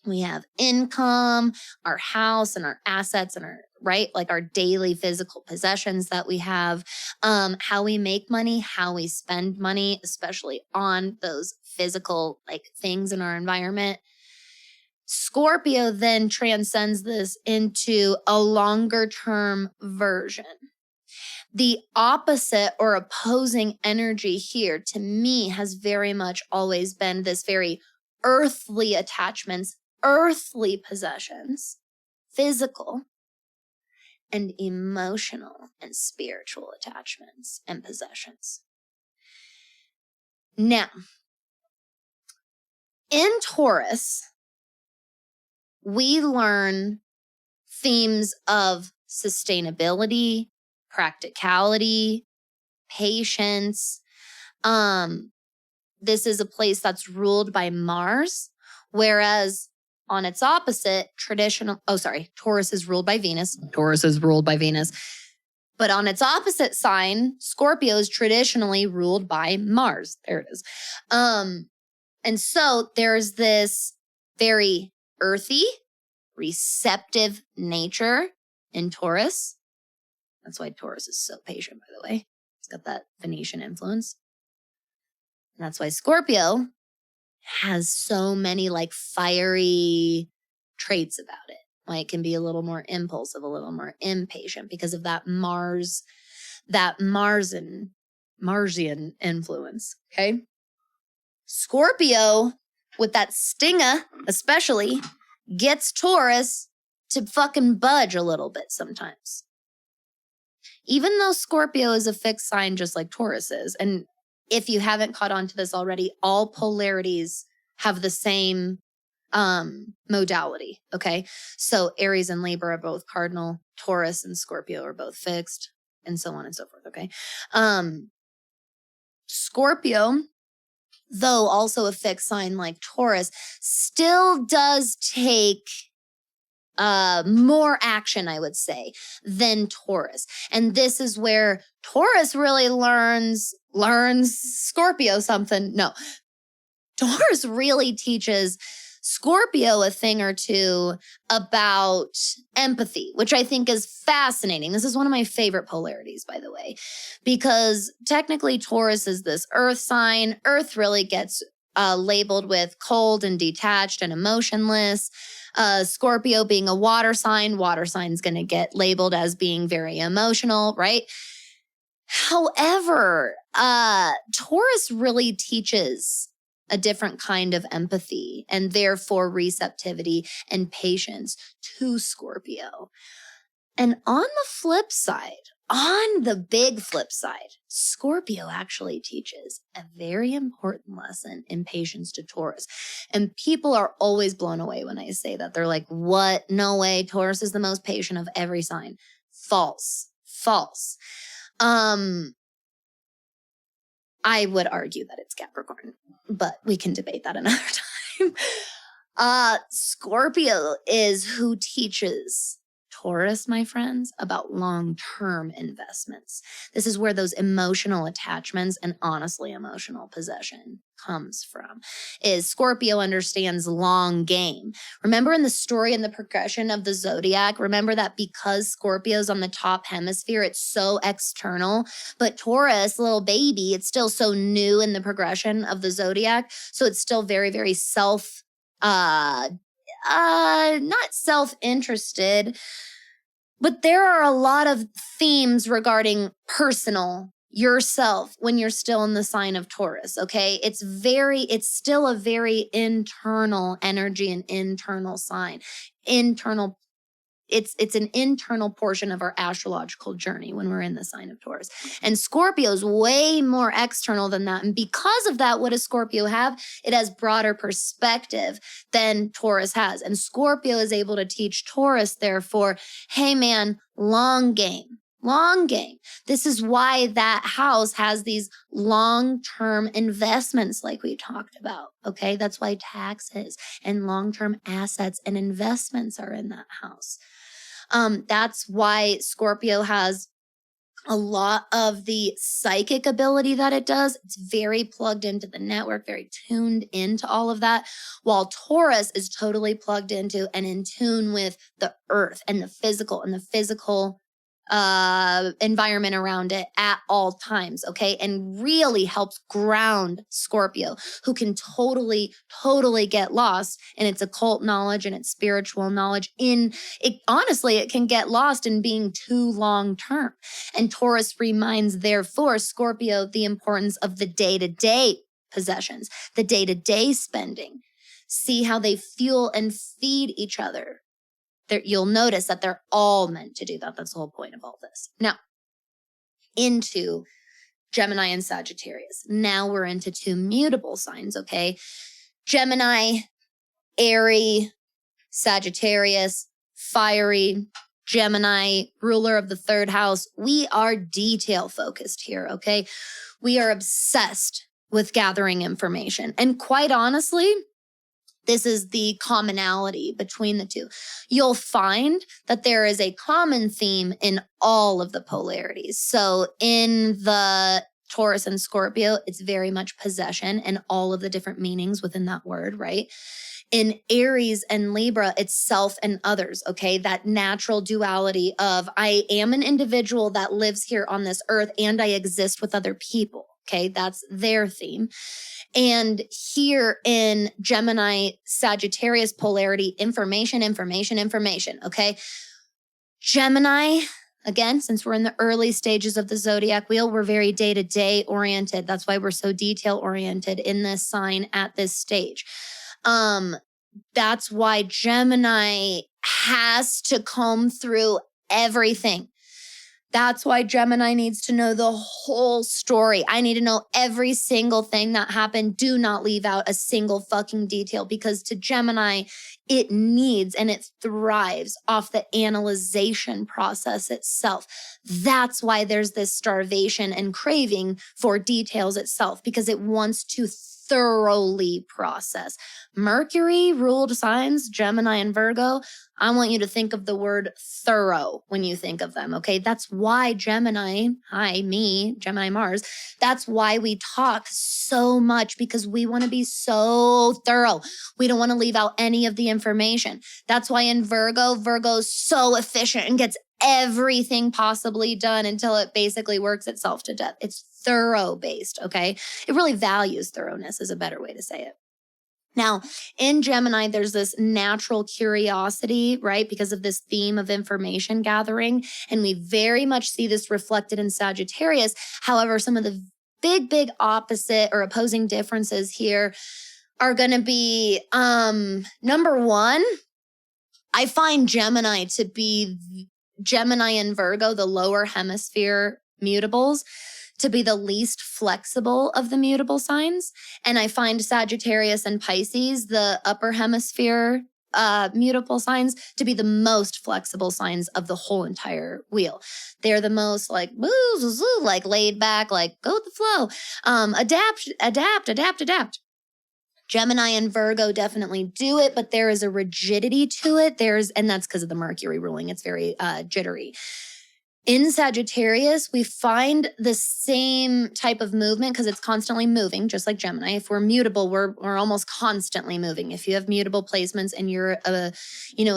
we have income, our house and our assets and our, right? Like our daily physical possessions that we have, how we make money, how we spend money, especially on those physical like things in our environment. Scorpio then transcends this into a longer term version. The opposite or opposing energy here to me has very much always been this very earthly attachments, earthly possessions, physical and emotional and spiritual attachments and possessions. Now, in Taurus, we learn themes of sustainability, practicality, patience. This is a place that's ruled by Mars, whereas on its opposite, Taurus is ruled by Venus. Taurus is ruled by Venus. But on its opposite sign, Scorpio is traditionally ruled by Mars. There it is. And so there's this very earthy, receptive nature in Taurus. That's why Taurus is so patient, by the way. It's got that Venetian influence. And that's why Scorpio has so many like fiery traits about it. Like it can be a little more impulsive, a little more impatient because of that Marsian influence. Okay. Scorpio with that stinger, especially, gets Taurus to fucking budge a little bit sometimes. Even though Scorpio is a fixed sign just like Taurus is, and if you haven't caught on to this already, all polarities have the same modality, okay? So Aries and Libra are both cardinal, Taurus and Scorpio are both fixed, and so on and so forth, okay? Scorpio, though also a fixed sign like Taurus, still does take more action, I would say, than Taurus. And this is where Taurus really learns Scorpio something. No, Taurus really teaches Scorpio a thing or two about empathy, which I think is fascinating. This is one of my favorite polarities, by the way, because technically Taurus is this earth sign. Earth really gets labeled with cold and detached and emotionless. Scorpio being a water sign's going to get labeled as being very emotional, right? However, Taurus really teaches a different kind of empathy and therefore receptivity and patience to Scorpio. And on the flip side, on the big flip side, Scorpio actually teaches a very important lesson in patience to Taurus. And people are always blown away when I say that. They're like, what? No way. Taurus is the most patient of every sign. False. I would argue that it's Capricorn, but we can debate that another time. Scorpio is who teaches Taurus, my friends, about long-term investments. This is where those emotional attachments and honestly emotional possession comes from. Is Scorpio understands long game. Remember in the story and the progression of the Zodiac, remember that because Scorpio's on the top hemisphere, it's so external, but Taurus, little baby, it's still so new in the progression of the Zodiac. So it's still very, very not self-interested, but there are a lot of themes regarding personal, yourself, when you're still in the sign of Taurus, okay? It's still a very internal energy and internal sign. Internal it's an internal portion of our astrological journey when we're in the sign of Taurus. And Scorpio is way more external than that. And because of that, what does Scorpio have? It has broader perspective than Taurus has. And Scorpio is able to teach Taurus, therefore, hey man, long game. Long game. This is why that house has these long-term investments like we talked about, okay? That's why taxes and long-term assets and investments are in that house. That's why Scorpio has a lot of the psychic ability that it does. It's very plugged into the network, very tuned into all of that, while Taurus is totally plugged into and in tune with the earth and the physical environment around it at all times, okay? And really helps ground Scorpio, who can totally get lost in its occult knowledge and its spiritual knowledge. Honestly, it can get lost in being too long term. And Taurus reminds, therefore, Scorpio the importance of the day-to-day possessions, the day-to-day spending. See how they fuel and feed each other. You'll notice that they're all meant to do that. That's the whole point of all this. Now, into Gemini and Sagittarius. Now we're into two mutable signs, okay? Gemini, airy, Sagittarius, fiery, Gemini, ruler of the third house. We are detail focused here, okay? We are obsessed with gathering information. And quite honestly, this is the commonality between the two. You'll find that there is a common theme in all of the polarities. So in the Taurus and Scorpio, it's very much possession and all of the different meanings within that word, right? In Aries and Libra, it's self and others, okay? That natural duality of I am an individual that lives here on this earth and I exist with other people, okay? That's their theme. And here in Gemini, Sagittarius polarity, information, okay? Gemini, again, since we're in the early stages of the zodiac wheel, we're very day-to-day oriented. That's why we're so detail-oriented in this sign at this stage. That's why Gemini has to comb through everything. That's why Gemini needs to know the whole story. I need to know every single thing that happened. Do not leave out a single fucking detail, because to Gemini, it needs and it thrives off the analyzation process itself. That's why there's this starvation and craving for details itself, because it wants to thoroughly process. Mercury ruled signs, Gemini and Virgo. I want you to think of the word thorough when you think of them, okay? That's why Gemini, Gemini Mars, that's why we talk so much, because we want to be so thorough. We don't want to leave out any of the information. That's why in Virgo's so efficient and gets everything possibly done until it basically works itself to death. It's thorough based, okay? It really values thoroughness is a better way to say it. Now, in Gemini, there's this natural curiosity, right? Because of this theme of information gathering. And we very much see this reflected in Sagittarius. However, some of the big opposite or opposing differences here are going to be, number one, I find Gemini to be Gemini and Virgo, the lower hemisphere mutables, to be the least flexible of the mutable signs. And I find Sagittarius and Pisces, the upper hemisphere mutable signs, to be the most flexible signs of the whole entire wheel. They're the most like, like laid back, like go with the flow. Adapt. Gemini and Virgo definitely do it, but there is a rigidity to it. And that's because of the Mercury ruling. It's very jittery. In Sagittarius, we find the same type of movement because it's constantly moving, just like Gemini. If we're mutable, we're almost constantly moving. If you have mutable placements and you're a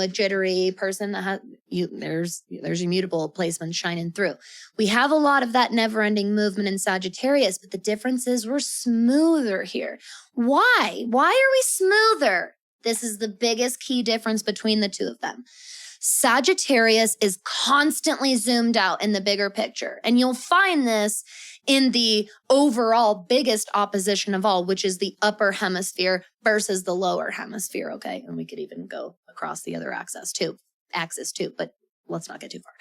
jittery person that has there's your mutable placements shining through. We have a lot of that never-ending movement in Sagittarius, but the difference is we're smoother here. Why? Why are we smoother? This is the biggest key difference between the two of them. Sagittarius is constantly zoomed out in the bigger picture. And you'll find this in the overall biggest opposition of all, which is the upper hemisphere versus the lower hemisphere, okay? And we could even go across the other axis too. axis too, but let's not get too far.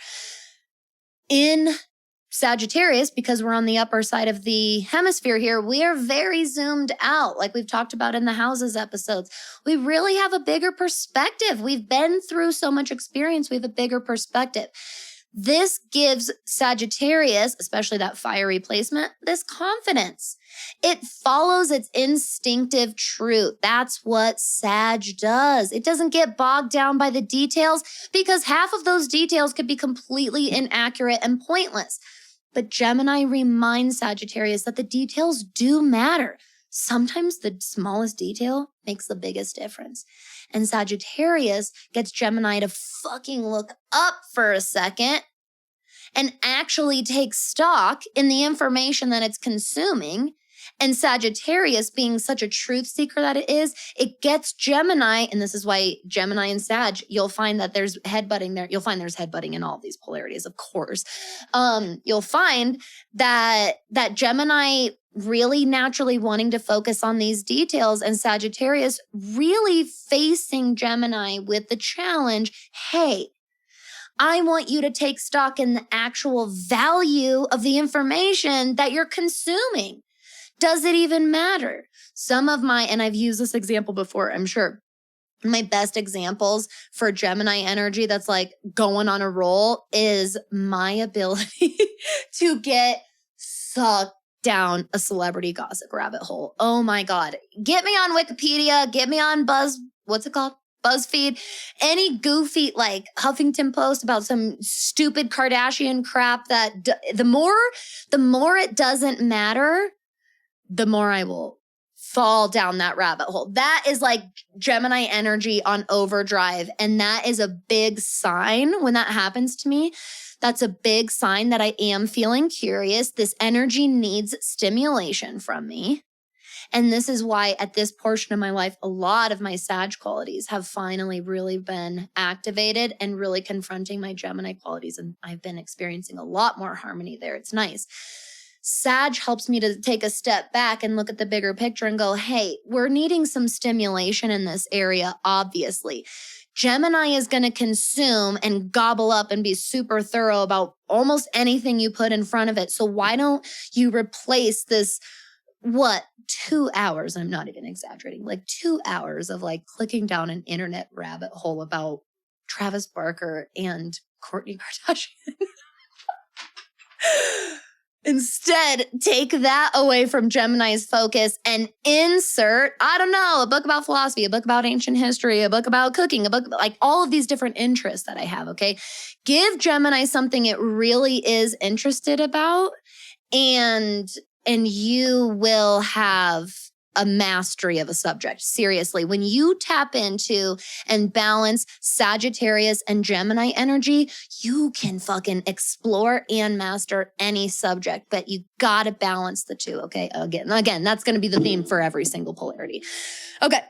In Sagittarius, because we're on the upper side of the hemisphere here, we are very zoomed out, like we've talked about in the houses episodes. We really have a bigger perspective. We've been through so much experience. We have a bigger perspective. This gives Sagittarius, especially that fiery placement, this confidence. It follows its instinctive truth. That's what Sag does. It doesn't get bogged down by the details because half of those details could be completely inaccurate and pointless. But Gemini reminds Sagittarius that the details do matter. Sometimes the smallest detail makes the biggest difference. And Sagittarius gets Gemini to fucking look up for a second and actually take stock in the information that it's consuming. And Sagittarius, being such a truth seeker that it gets Gemini, and this is why Gemini and Sag, you'll find that there's headbutting there. You'll find there's headbutting in all of these polarities, of course. You'll find that Gemini really naturally wanting to focus on these details, and Sagittarius really facing Gemini with the challenge, hey, I want you to take stock in the actual value of the information that you're consuming. Does it even matter? And I've used this example before, I'm sure. My best examples for Gemini energy that's like going on a roll is my ability to get sucked down a celebrity gossip rabbit hole. Oh my God. Get me on Wikipedia, get me on BuzzFeed, any goofy like Huffington Post about some stupid Kardashian crap that the more it doesn't matter, the more I will fall down that rabbit hole. That is like Gemini energy on overdrive. And that is a big sign when that happens to me. That's a big sign that I am feeling curious. This energy needs stimulation from me. And this is why at this portion of my life, a lot of my Sag qualities have finally really been activated and really confronting my Gemini qualities. And I've been experiencing a lot more harmony there. It's nice. Sag helps me to take a step back and look at the bigger picture and go, hey, we're needing some stimulation in this area, obviously. Gemini is going to consume and gobble up and be super thorough about almost anything you put in front of it. So why don't you replace this, 2 hours? I'm not even exaggerating, like 2 hours of like clicking down an internet rabbit hole about Travis Barker and Kourtney Kardashian. Instead, take that away from Gemini's focus and insert, I don't know, a book about philosophy, a book about ancient history, a book about cooking, a book like all of these different interests that I have, okay? Give Gemini something it really is interested about, and you will have a mastery of a subject. Seriously, when you tap into and balance Sagittarius and Gemini energy, you can fucking explore and master any subject, but you gotta balance the two, okay? Again, that's gonna be the theme for every single polarity. Okay.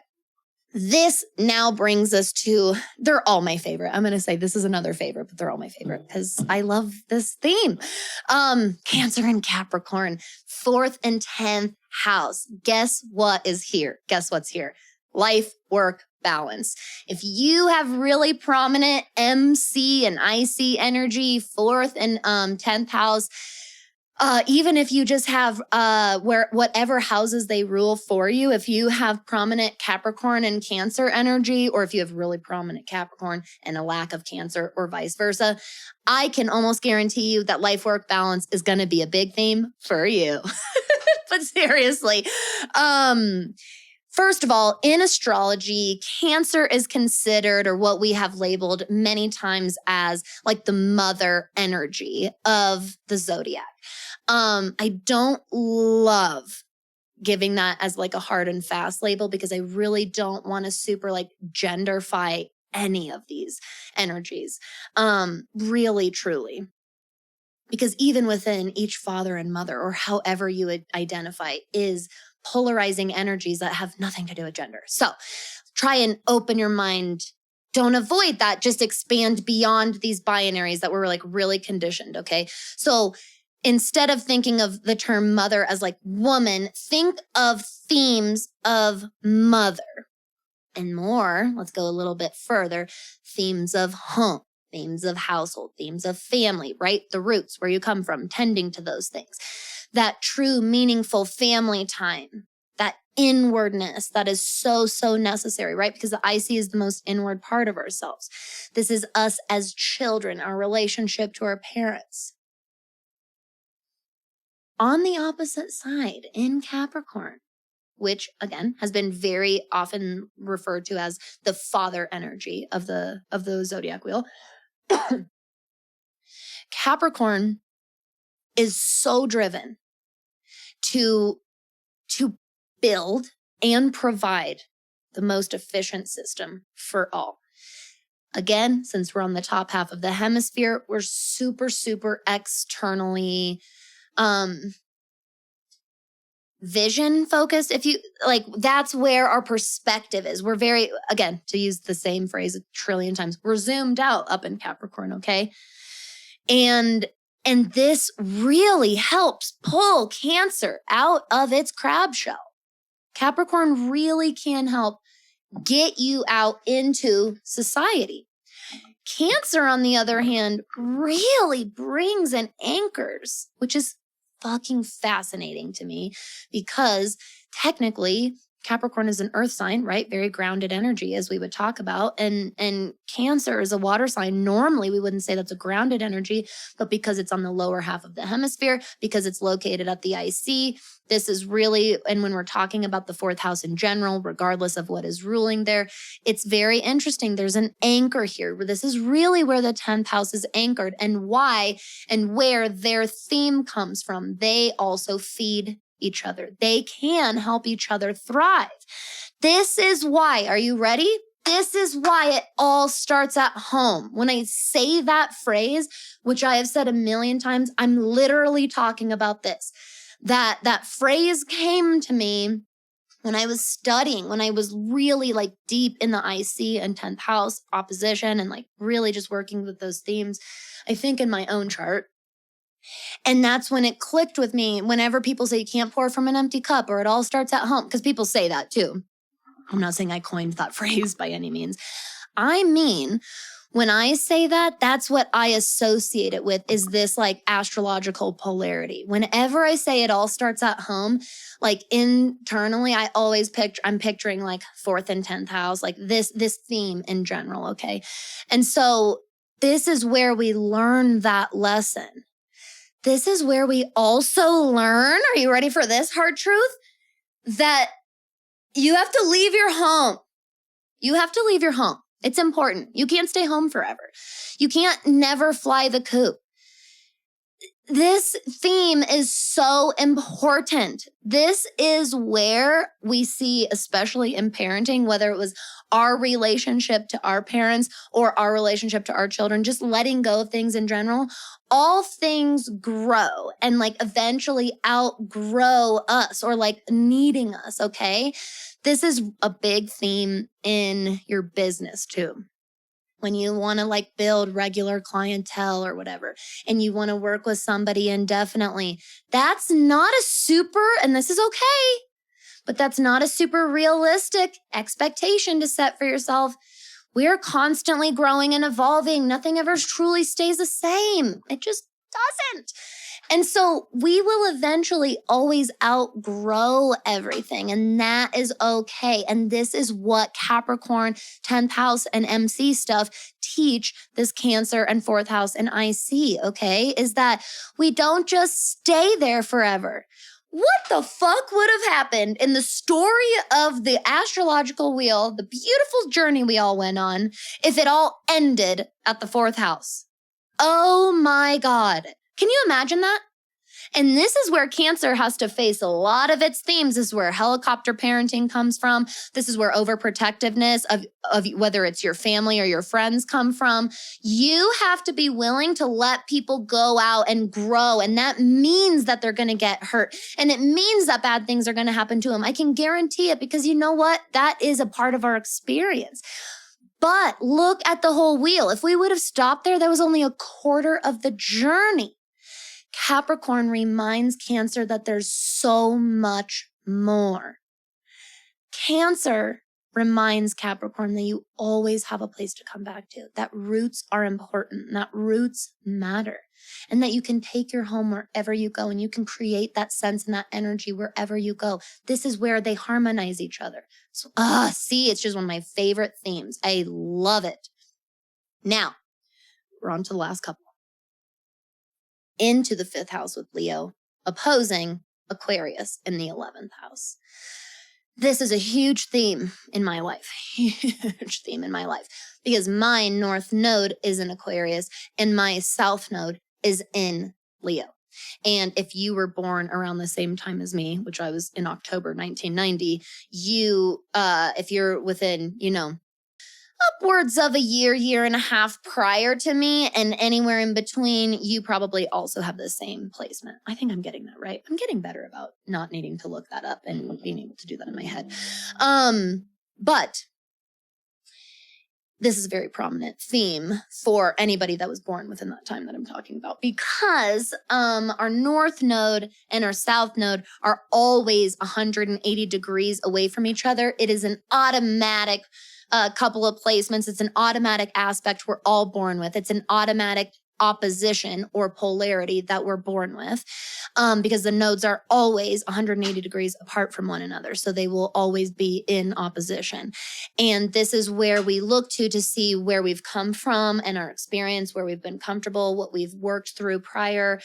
This now brings us to, they're all my favorite. I'm going to say this is another favorite, but they're all my favorite because I love this theme. Cancer and Capricorn, 4th and 10th house. Guess what is here? Guess what's here? Life, work, balance. If you have really prominent MC and IC energy, 4th and 10th house, even if you just have whatever houses they rule for you, if you have prominent Capricorn and Cancer energy, or if you have really prominent Capricorn and a lack of Cancer or vice versa, I can almost guarantee you that life-work balance is going to be a big theme for you. But seriously, first of all, in astrology, Cancer is considered, or what we have labeled many times as like the mother energy of the zodiac. I don't love giving that as like a hard and fast label because I really don't want to super like genderfy any of these energies. Really, truly. Because even within each father and mother, or however you would identify, is polarizing energies that have nothing to do with gender. So try and open your mind. Don't avoid that. Just expand beyond these binaries that we're like really conditioned, okay? So instead of thinking of the term mother as like woman, think of themes of mother. and more. Let's go a little bit further. Themes of home, themes of household, themes of family, right? The roots, where you come from, tending to those things. That true, meaningful family time, that inwardness that is so, so necessary, right? Because the IC is the most inward part of ourselves. This is us as children, our relationship to our parents. On the opposite side, in Capricorn, which again has been very often referred to as the father energy of the zodiac wheel. Capricorn is so driven to build and provide the most efficient system for all. Again, since we're on the top half of the hemisphere, we're super, super externally vision focused. If you like, that's where our perspective is. We're very, again, to use the same phrase a trillion times, we're zoomed out up in Capricorn, okay? And this really helps pull Cancer out of its crab shell. Capricorn really can help get you out into society. Cancer, on the other hand, really brings and anchors, which is fucking fascinating to me, because technically Capricorn is an earth sign, right? Very grounded energy, as we would talk about. And Cancer is a water sign. Normally, we wouldn't say that's a grounded energy, but because it's on the lower half of the hemisphere, because it's located at the IC, this is really, and when we're talking about the fourth house in general, regardless of what is ruling there, it's very interesting. There's an anchor here. This is really where the 10th house is anchored, and why and where their theme comes from. They also feed each other. They can help each other thrive. This is why, are you ready? This is why it all starts at home. When I say that phrase, which I have said a million times, I'm literally talking about this. That phrase came to me when I was studying, when I was really like deep in the IC and 10th house opposition, and like really just working with those themes, I think in my own chart. And that's when it clicked with me. Whenever people say you can't pour from an empty cup, or it all starts at home, because people say that too. I'm not saying I coined that phrase by any means. I mean, when I say that, that's what I associate it with, is this like astrological polarity. Whenever I say it all starts at home, like internally, I'm picturing like 4th and 10th house, like this theme in general, okay? And so this is where we learn that lesson. This is where we also learn, are you ready for this hard truth? That you have to leave your home. You have to leave your home. It's important. You can't stay home forever. You can't never fly the coop. This theme is so important. This is where we see, especially in parenting, whether it was our relationship to our parents or our relationship to our children, just letting go of things in general, all things grow and like eventually outgrow us, or like needing us, okay? This is a big theme in your business too. When you want to like build regular clientele or whatever, and you want to work with somebody indefinitely, that's not a super, and this is okay, but that's not a super realistic expectation to set for yourself. We're constantly growing and evolving. Nothing ever truly stays the same. It just doesn't. And so we will eventually always outgrow everything, and that is okay. And this is what Capricorn, 10th house, and MC stuff teach this Cancer and 4th house and IC, okay? Is that we don't just stay there forever. What the fuck would have happened in the story of the astrological wheel, the beautiful journey we all went on, if it all ended at the 4th house? Oh my God. Can you imagine that? And this is where Cancer has to face a lot of its themes. This is where helicopter parenting comes from. This is where overprotectiveness of whether it's your family or your friends come from. You have to be willing to let people go out and grow. And that means that they're going to get hurt. And it means that bad things are going to happen to them. I can guarantee it, because you know what? That is a part of our experience. But look at the whole wheel. If we would have stopped there, that was only a quarter of the journey. Capricorn reminds Cancer that there's so much more. Cancer reminds Capricorn that you always have a place to come back to, that roots are important, that roots matter, and that you can take your home wherever you go and you can create that sense and that energy wherever you go. This is where they harmonize each other. So, see, it's just one of my favorite themes. I love it. Now, we're on to the last couple. Into the 5th house with Leo, opposing Aquarius in the 11th house. This is a huge theme in my life, because my north node is in Aquarius and my south node is in Leo. And if you were born around the same time as me, which I was in October 1990, if you're within, upwards of a year and a half prior to me and anywhere in between, you probably also have the same placement. I think I'm getting that right. I'm getting better about not needing to look that up and being able to do that in my head. But this is a very prominent theme for anybody that was born within that time that I'm talking about, because our north node and our south node are always 180 degrees away from each other. It is an automatic couple of placements. It's an automatic aspect we're all born with. It's an automatic opposition or polarity that we're born with, because the nodes are always 180 degrees apart from one another. So they will always be in opposition. And this is where we look to see where we've come from and our experience, where we've been comfortable, what we've worked through prior.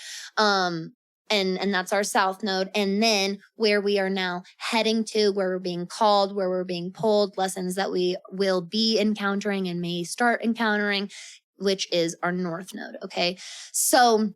And that's our south node. And then where we are now heading to, where we're being called, where we're being pulled, lessons that we will be encountering and may start encountering, which is our north node. Okay. So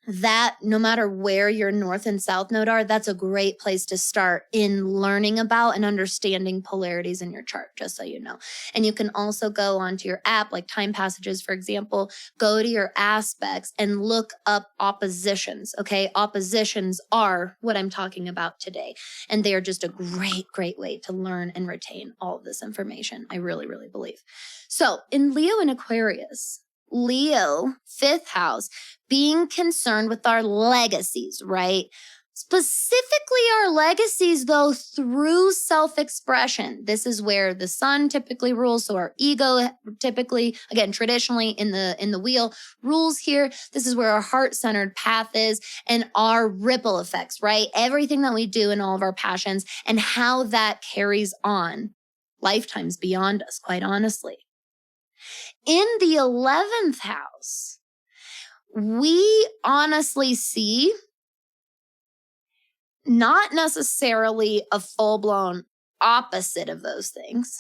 that no matter where your north and south node are, that's a great place to start in learning about and understanding polarities in your chart, just so you know. And you can also go onto your app, like Time Passages, for example, go to your aspects and look up oppositions. Okay. Oppositions are what I'm talking about today. And they are just a great way to learn and retain all of this information. I really, really believe. So in Leo and Aquarius, Leo, 5th house, being concerned with our legacies, right? Specifically our legacies, though, through self-expression. This is where the sun typically rules. So our ego typically, again, traditionally in the wheel rules here. This is where our heart-centered path is and our ripple effects, right? Everything that we do in all of our passions and how that carries on lifetimes beyond us, quite honestly. In the 11th house, we honestly see not necessarily a full-blown opposite of those things.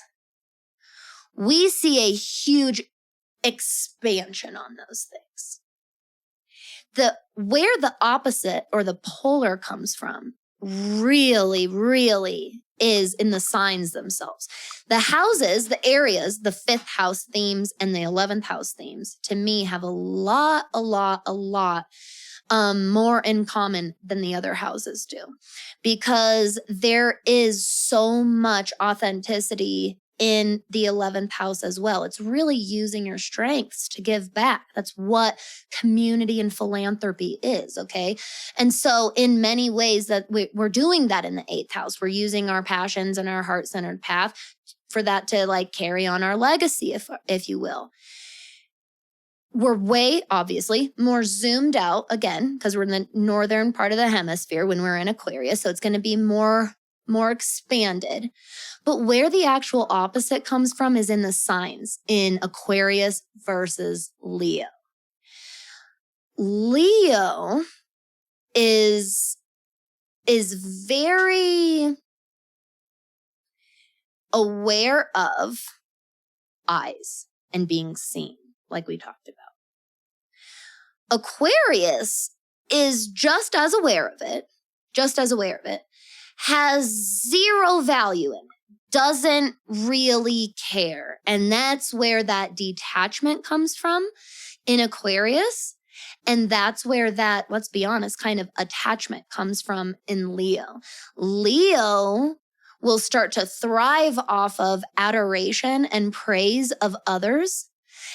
We see a huge expansion on those things. Where the opposite or the polar comes from really is in the signs themselves. The houses, the areas, the 5th house themes and the 11th house themes, to me, have a lot more in common than the other houses do, because there is so much authenticity in the 11th house as well. It's really using your strengths to give back. That's what community and philanthropy is, okay? And so in many ways that we're doing that in the 8th house. We're using our passions and our heart-centered path for that to like carry on our legacy, if you will. We're way, obviously, more zoomed out, again, because we're in the northern part of the hemisphere when we're in Aquarius. So it's going to be more expanded. But where the actual opposite comes from is in the signs, in Aquarius versus Leo. Leo is very aware of eyes and being seen, like we talked about. Aquarius is just as aware of it, has zero value in it, doesn't really care. And that's where that detachment comes from in Aquarius. And that's where that, let's be honest, kind of attachment comes from in Leo. Leo will start to thrive off of adoration and praise of others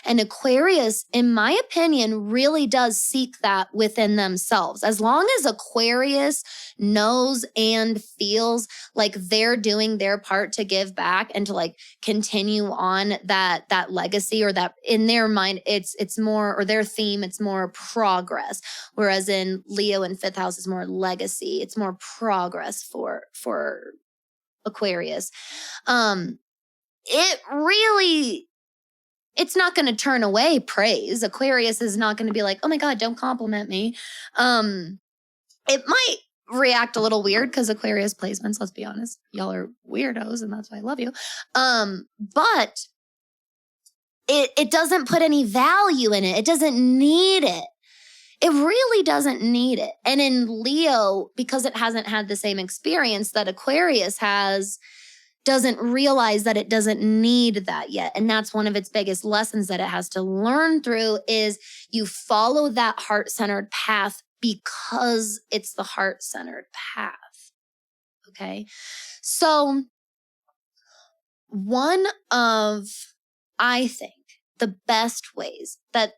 And Aquarius, in my opinion, really does seek that within themselves. As long as Aquarius knows and feels like they're doing their part to give back and to like continue on that legacy, or that in their mind, it's more, or their theme, it's more progress. Whereas in Leo in 5th house is more legacy. It's more progress for Aquarius. It's not going to turn away praise. Aquarius is not going to be like, oh my God, don't compliment me. It might react a little weird because Aquarius placements, let's be honest, y'all are weirdos and that's why I love you. But it doesn't put any value in it. It doesn't need it. It really doesn't need it. And in Leo, because it hasn't had the same experience that Aquarius has, doesn't realize that it doesn't need that yet. And that's one of its biggest lessons that it has to learn through is you follow that heart-centered path because it's the heart-centered path. Okay. So one of, I think, the best ways that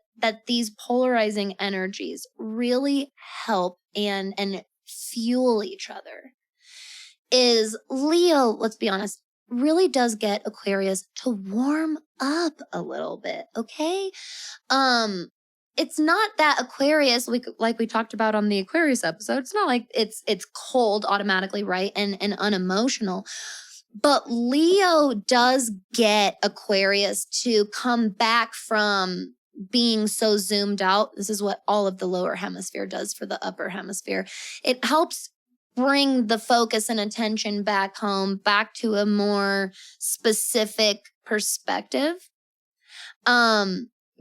these polarizing energies really help and fuel each other is Leo, let's be honest, really does get Aquarius to warm up a little bit, okay? It's not that Aquarius, like we talked about on the Aquarius episode, it's not like it's cold automatically, right? And unemotional. But Leo does get Aquarius to come back from being so zoomed out. This is what all of the lower hemisphere does for the upper hemisphere. It helps bring the focus and attention back home, back to a more specific perspective.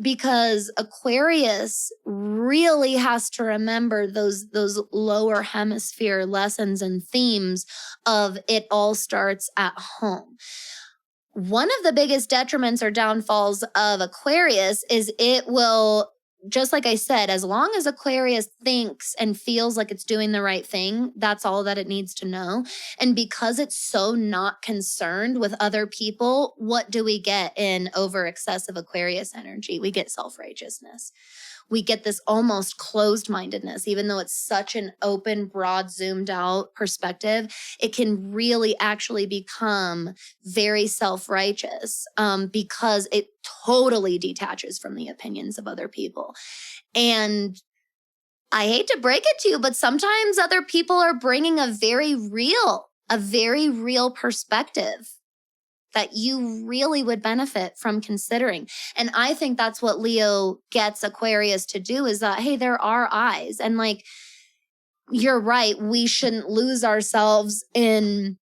Because Aquarius really has to remember those lower hemisphere lessons and themes of it all starts at home. One of the biggest detriments or downfalls of Aquarius is it will, just like I said, as long as Aquarius thinks and feels like it's doing the right thing, that's all that it needs to know. And because it's so not concerned with other people, what do we get in over excessive Aquarius energy? We get self-righteousness. We get this almost closed-mindedness, even though it's such an open, broad, zoomed out perspective, it can really actually become very self-righteous because it totally detaches from the opinions of other people. And I hate to break it to you, but sometimes other people are bringing a very real perspective that you really would benefit from considering. And I think that's what Leo gets Aquarius to do is that, hey, there are eyes. And like, you're right, we shouldn't lose ourselves in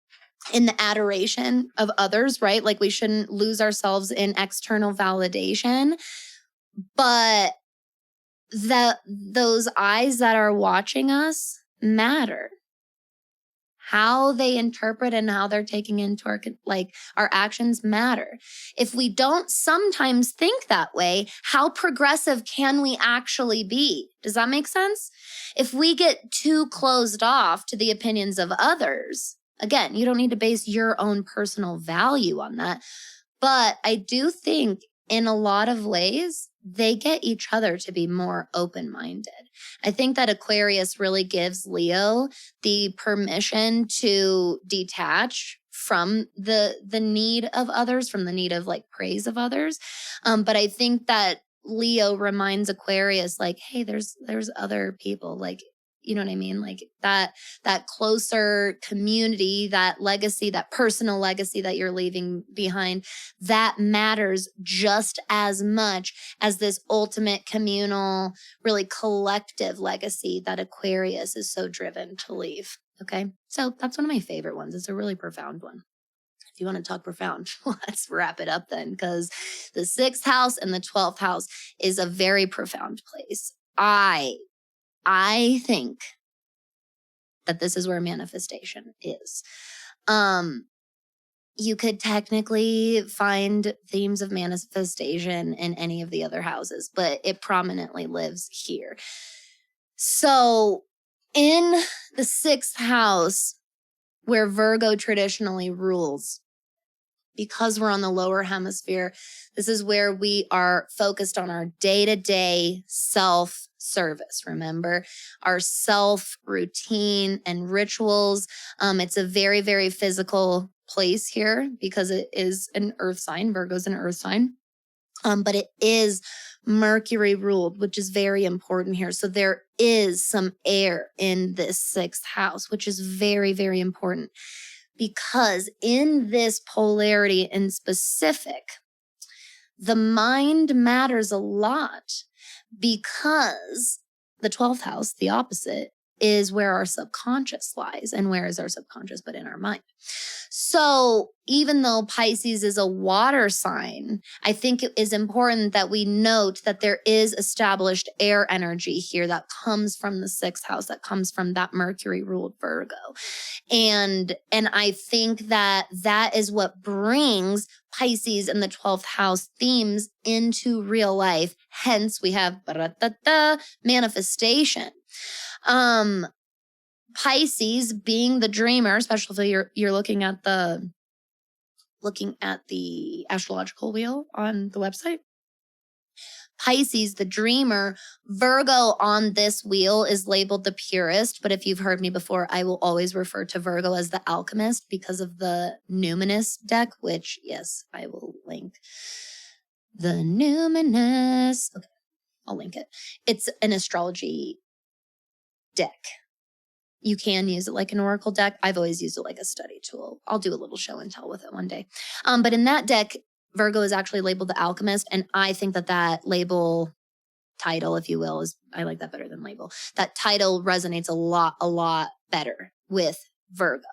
the adoration of others, right? Like we shouldn't lose ourselves in external validation. But those eyes that are watching us matter. How they interpret and how they're taking into our actions matter. If we don't sometimes think that way, how progressive can we actually be? Does that make sense? If we get too closed off to the opinions of others, again, you don't need to base your own personal value on that. But I do think in a lot of ways, they get each other to be more open-minded. I think that Aquarius really gives Leo the permission to detach from the need of others, from the need of like praise of others. But I think that Leo reminds Aquarius like, hey, there's other people, like, you know what I mean? Like that closer community, that legacy, that personal legacy that you're leaving behind, that matters just as much as this ultimate communal, really collective legacy that Aquarius is so driven to leave. Okay. So that's one of my favorite ones. It's a really profound one. If you want to talk profound, let's wrap it up then, because the 6th house and the 12th house is a very profound place. I think that this is where manifestation is. You could technically find themes of manifestation in any of the other houses, but it prominently lives here. So in the 6th house, where Virgo traditionally rules, because we're on the lower hemisphere, this is where we are focused on our day-to-day self-service. Remember, our self-routine and rituals. It's a very, very physical place here because it is an earth sign. Virgo's an earth sign. But it is Mercury ruled, which is very important here. So there is some air in this 6th house, which is very, very important. Because in this polarity in specific, the mind matters a lot because the 12th house, the opposite, is where our subconscious lies. And where is our subconscious but in our mind? So even though Pisces is a water sign, I think it is important that we note that there is established air energy here that comes from the 6th house, that comes from that Mercury ruled Virgo. And I think that that is what brings Pisces and the 12th house themes into real life. Hence we have manifestation. Pisces being the dreamer, especially if you're looking at the astrological wheel on the website. Pisces, the dreamer. Virgo on this wheel is labeled the purist, but if you've heard me before, I will always refer to Virgo as the alchemist because of the Numinous deck, which, yes, I will link. The Numinous. Okay, I'll link it. It's an astrology deck. You can use it like an oracle deck. I've always used it like a study tool. I'll do a little show and tell with it one day. But in that deck, Virgo is actually labeled the alchemist. And I think that label title, if you will, I like that better than label. That title resonates a lot better with Virgo.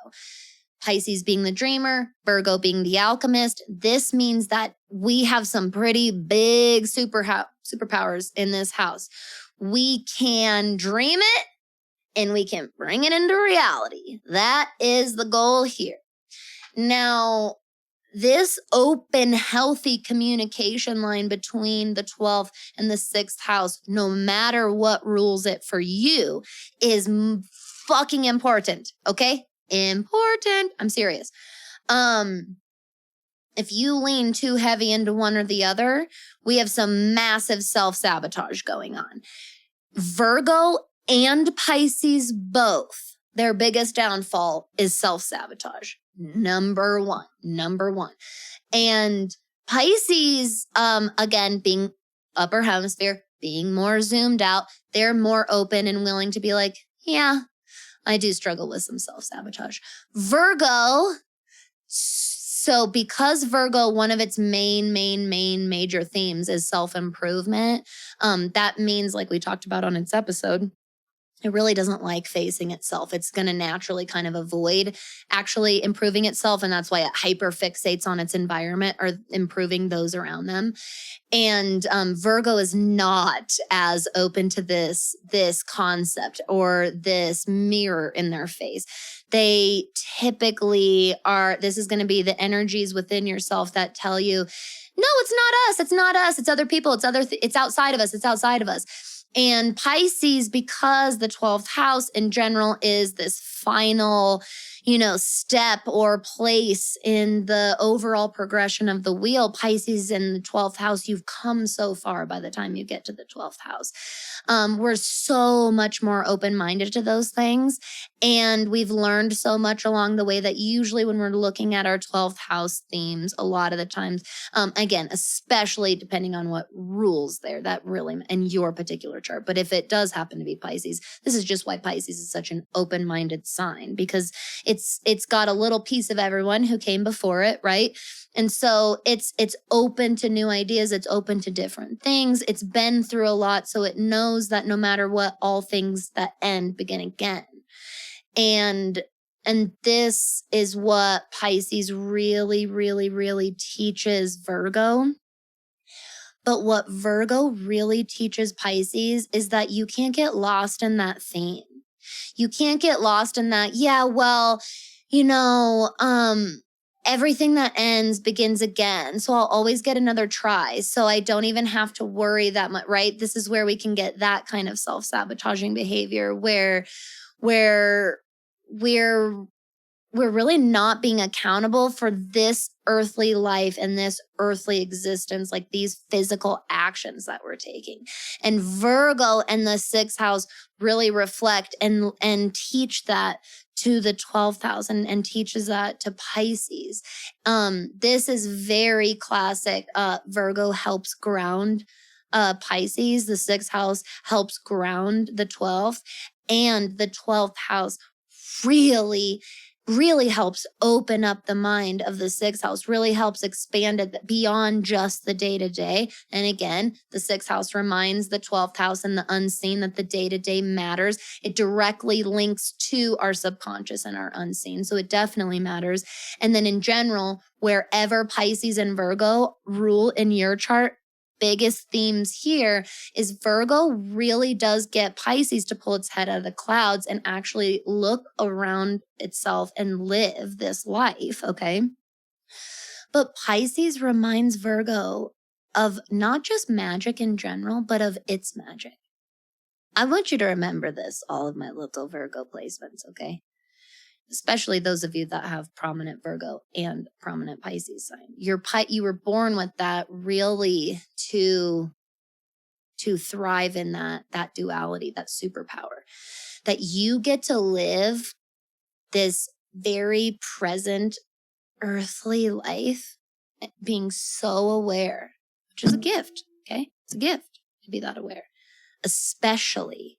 Pisces being the dreamer, Virgo being the alchemist. This means that we have some pretty big superpowers in this house. We can dream it, and we can bring it into reality. That is the goal here. Now, this open, healthy communication line between the 12th and the 6th house, no matter what rules it for you, is fucking important, okay? Important. I'm serious. If you lean too heavy into one or the other, we have some massive self-sabotage going on. Virgo and Pisces both, their biggest downfall is self-sabotage. Number one. And Pisces, again, being upper hemisphere, being more zoomed out, they're more open and willing to be like, yeah, I do struggle with some self-sabotage. Virgo, so because Virgo, one of its main major themes is self-improvement, that means, like we talked about on its episode, it really doesn't like facing itself. It's going to naturally kind of avoid actually improving itself. And that's why it hyperfixates on its environment or improving those around them. And Virgo is not as open to this concept or this mirror in their face. They typically are, this is going to be the energies within yourself that tell you, no, it's not us. It's not us. It's other people. It's outside of us. It's outside of us. And Pisces, because the 12th house in general is this final, step or place in the overall progression of the wheel, Pisces in the 12th house, you've come so far by the time you get to the 12th house. We're so much more open-minded to those things. And we've learned so much along the way that usually when we're looking at our 12th house themes, a lot of the times, again, especially depending on what rules there, that really, in your particular chart. But if it does happen to be Pisces, this is just why Pisces is such an open-minded sign, because it's got a little piece of everyone who came before it, right? And so it's open to new ideas. It's open to different things. It's been through a lot. So it knows that no matter what, all things that end begin again. And this is what Pisces really, really, really teaches Virgo. But what Virgo really teaches Pisces is that you can't get lost in that theme. You can't get lost in that, everything that ends begins again. So I'll always get another try. So I don't even have to worry that much, right? This is where we can get that kind of self-sabotaging behavior where we're we're really not being accountable for this earthly life and this earthly existence, like these physical actions that we're taking. And Virgo and the sixth house really reflect and teach that to the 12th house and teaches that to Pisces. This is very classic. Virgo helps ground Pisces. The sixth house helps ground the 12th, and the 12th house really helps open up the mind of the sixth house, really helps expand it beyond just the day-to-day. And again, the sixth house reminds the 12th house and the unseen that the day-to-day matters. It directly links to our subconscious and our unseen. So it definitely matters. And then in general, wherever Pisces and Virgo rule in your chart, biggest themes here is Virgo really does get Pisces to pull its head out of the clouds and actually look around itself and live this life, okay? But Pisces reminds Virgo of not just magic in general, but of its magic. I want you to remember this, all of my little Virgo placements, okay? Especially those of you that have prominent Virgo and prominent Pisces sign. You were born with that really to thrive in that duality, that superpower, that you get to live this very present earthly life, being so aware, which is a gift, okay? It's a gift to be that aware, especially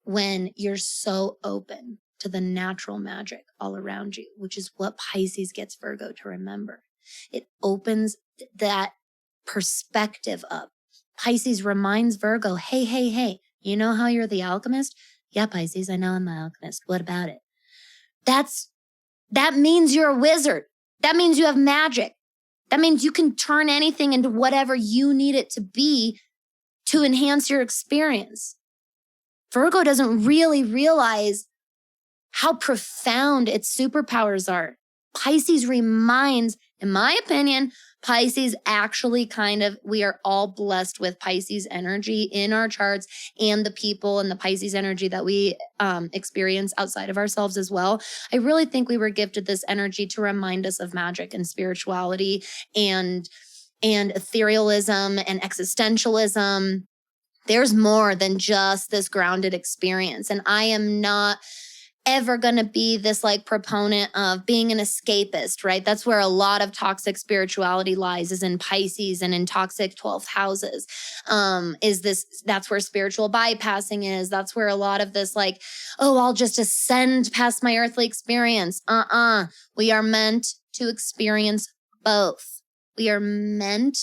when you're so open to the natural magic all around you, which is what Pisces gets Virgo to remember. It opens that perspective up. Pisces reminds Virgo, hey, you know how you're the alchemist? Yeah, Pisces, I know I'm the alchemist. What about it? That means you're a wizard. That means you have magic. That means you can turn anything into whatever you need it to be to enhance your experience. Virgo doesn't really realize how profound its superpowers are. Pisces reminds, in my opinion, Pisces actually we are all blessed with Pisces energy in our charts, and the people and the Pisces energy that we experience outside of ourselves as well. I really think we were gifted this energy to remind us of magic and spirituality and etherealism and existentialism. There's more than just this grounded experience. And I am not ever going to be this like proponent of being an escapist, right? That's where a lot of toxic spirituality lies, is in Pisces and in toxic 12th houses. That's where spiritual bypassing is. That's where a lot of this like, oh, I'll just ascend past my earthly experience. We are meant to experience both. We are meant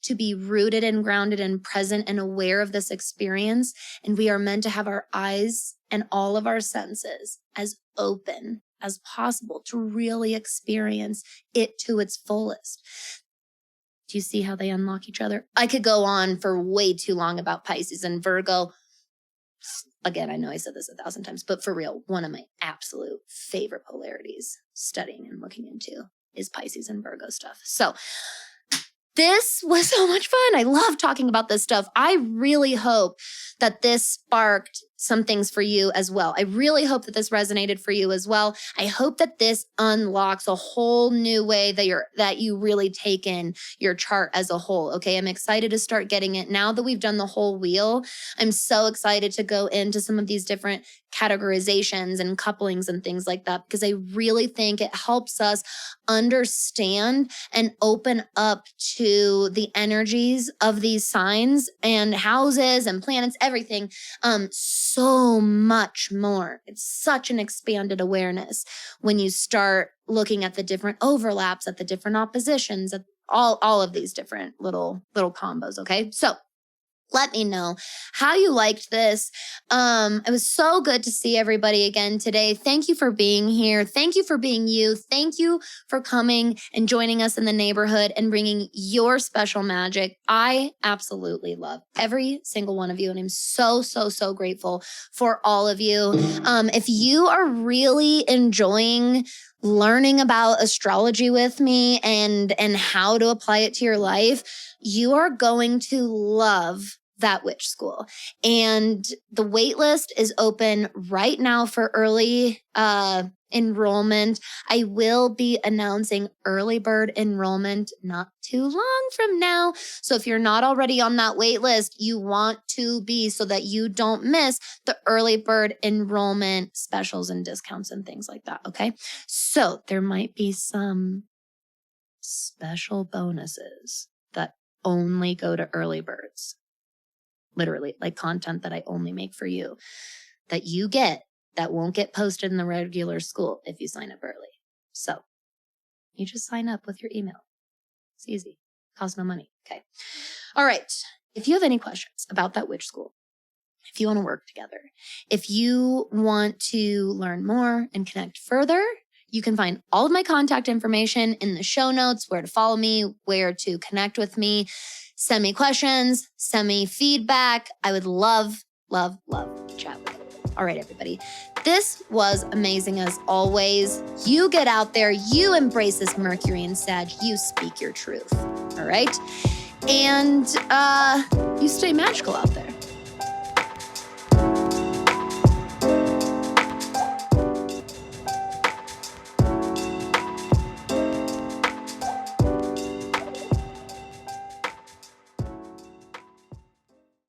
to be rooted and grounded and present and aware of this experience. And we are meant to have our eyes and all of our senses as open as possible to really experience it to its fullest. Do you see how they unlock each other? I could go on for way too long about Pisces and Virgo. Again, I know I said this 1,000 times, but for real, one of my absolute favorite polarities studying and looking into is Pisces and Virgo stuff. So this was so much fun. I love talking about this stuff. I really hope that this sparked some things for you as well. I really hope that this resonated for you as well. I hope that this unlocks a whole new way that you really take in your chart as a whole. Okay, I'm excited to start getting it. Now that we've done the whole wheel, I'm so excited to go into some of these different categorizations and couplings and things like that, because I really think it helps us understand and open up to the energies of these signs and houses and planets, everything, so much more. It's such an expanded awareness when you start looking at the different overlaps, at the different oppositions, at all of these different little combos. Okay, so let me know how you liked this. It was so good to see everybody again today. Thank you for being here. Thank you for being you. Thank you for coming and joining us in the neighborhood and bringing your special magic. I absolutely love every single one of you, and I'm so, so, so grateful for all of you. If you are really enjoying learning about astrology with me and how to apply it to your life, you are going to love that witch school. And the wait list is open right now for early enrollment. I will be announcing early bird enrollment not too long from now. So if you're not already on that wait list, you want to be so that you don't miss the early bird enrollment specials and discounts and things like that. Okay. So there might be some special bonuses that only go to early birds. Literally, like content that I only make for you, that you get, that won't get posted in the regular school if you sign up early. So you just sign up with your email. It's easy. Costs no money. Okay. All right. If you have any questions about that witch school, if you want to work together, if you want to learn more and connect further, you can find all of my contact information in the show notes, where to follow me, where to connect with me. Send me questions, send me feedback. I would love, love, love to chat with you. All right, everybody. This was amazing as always. You get out there, you embrace this Mercury and Sag, you speak your truth. All right? And you stay magical out there.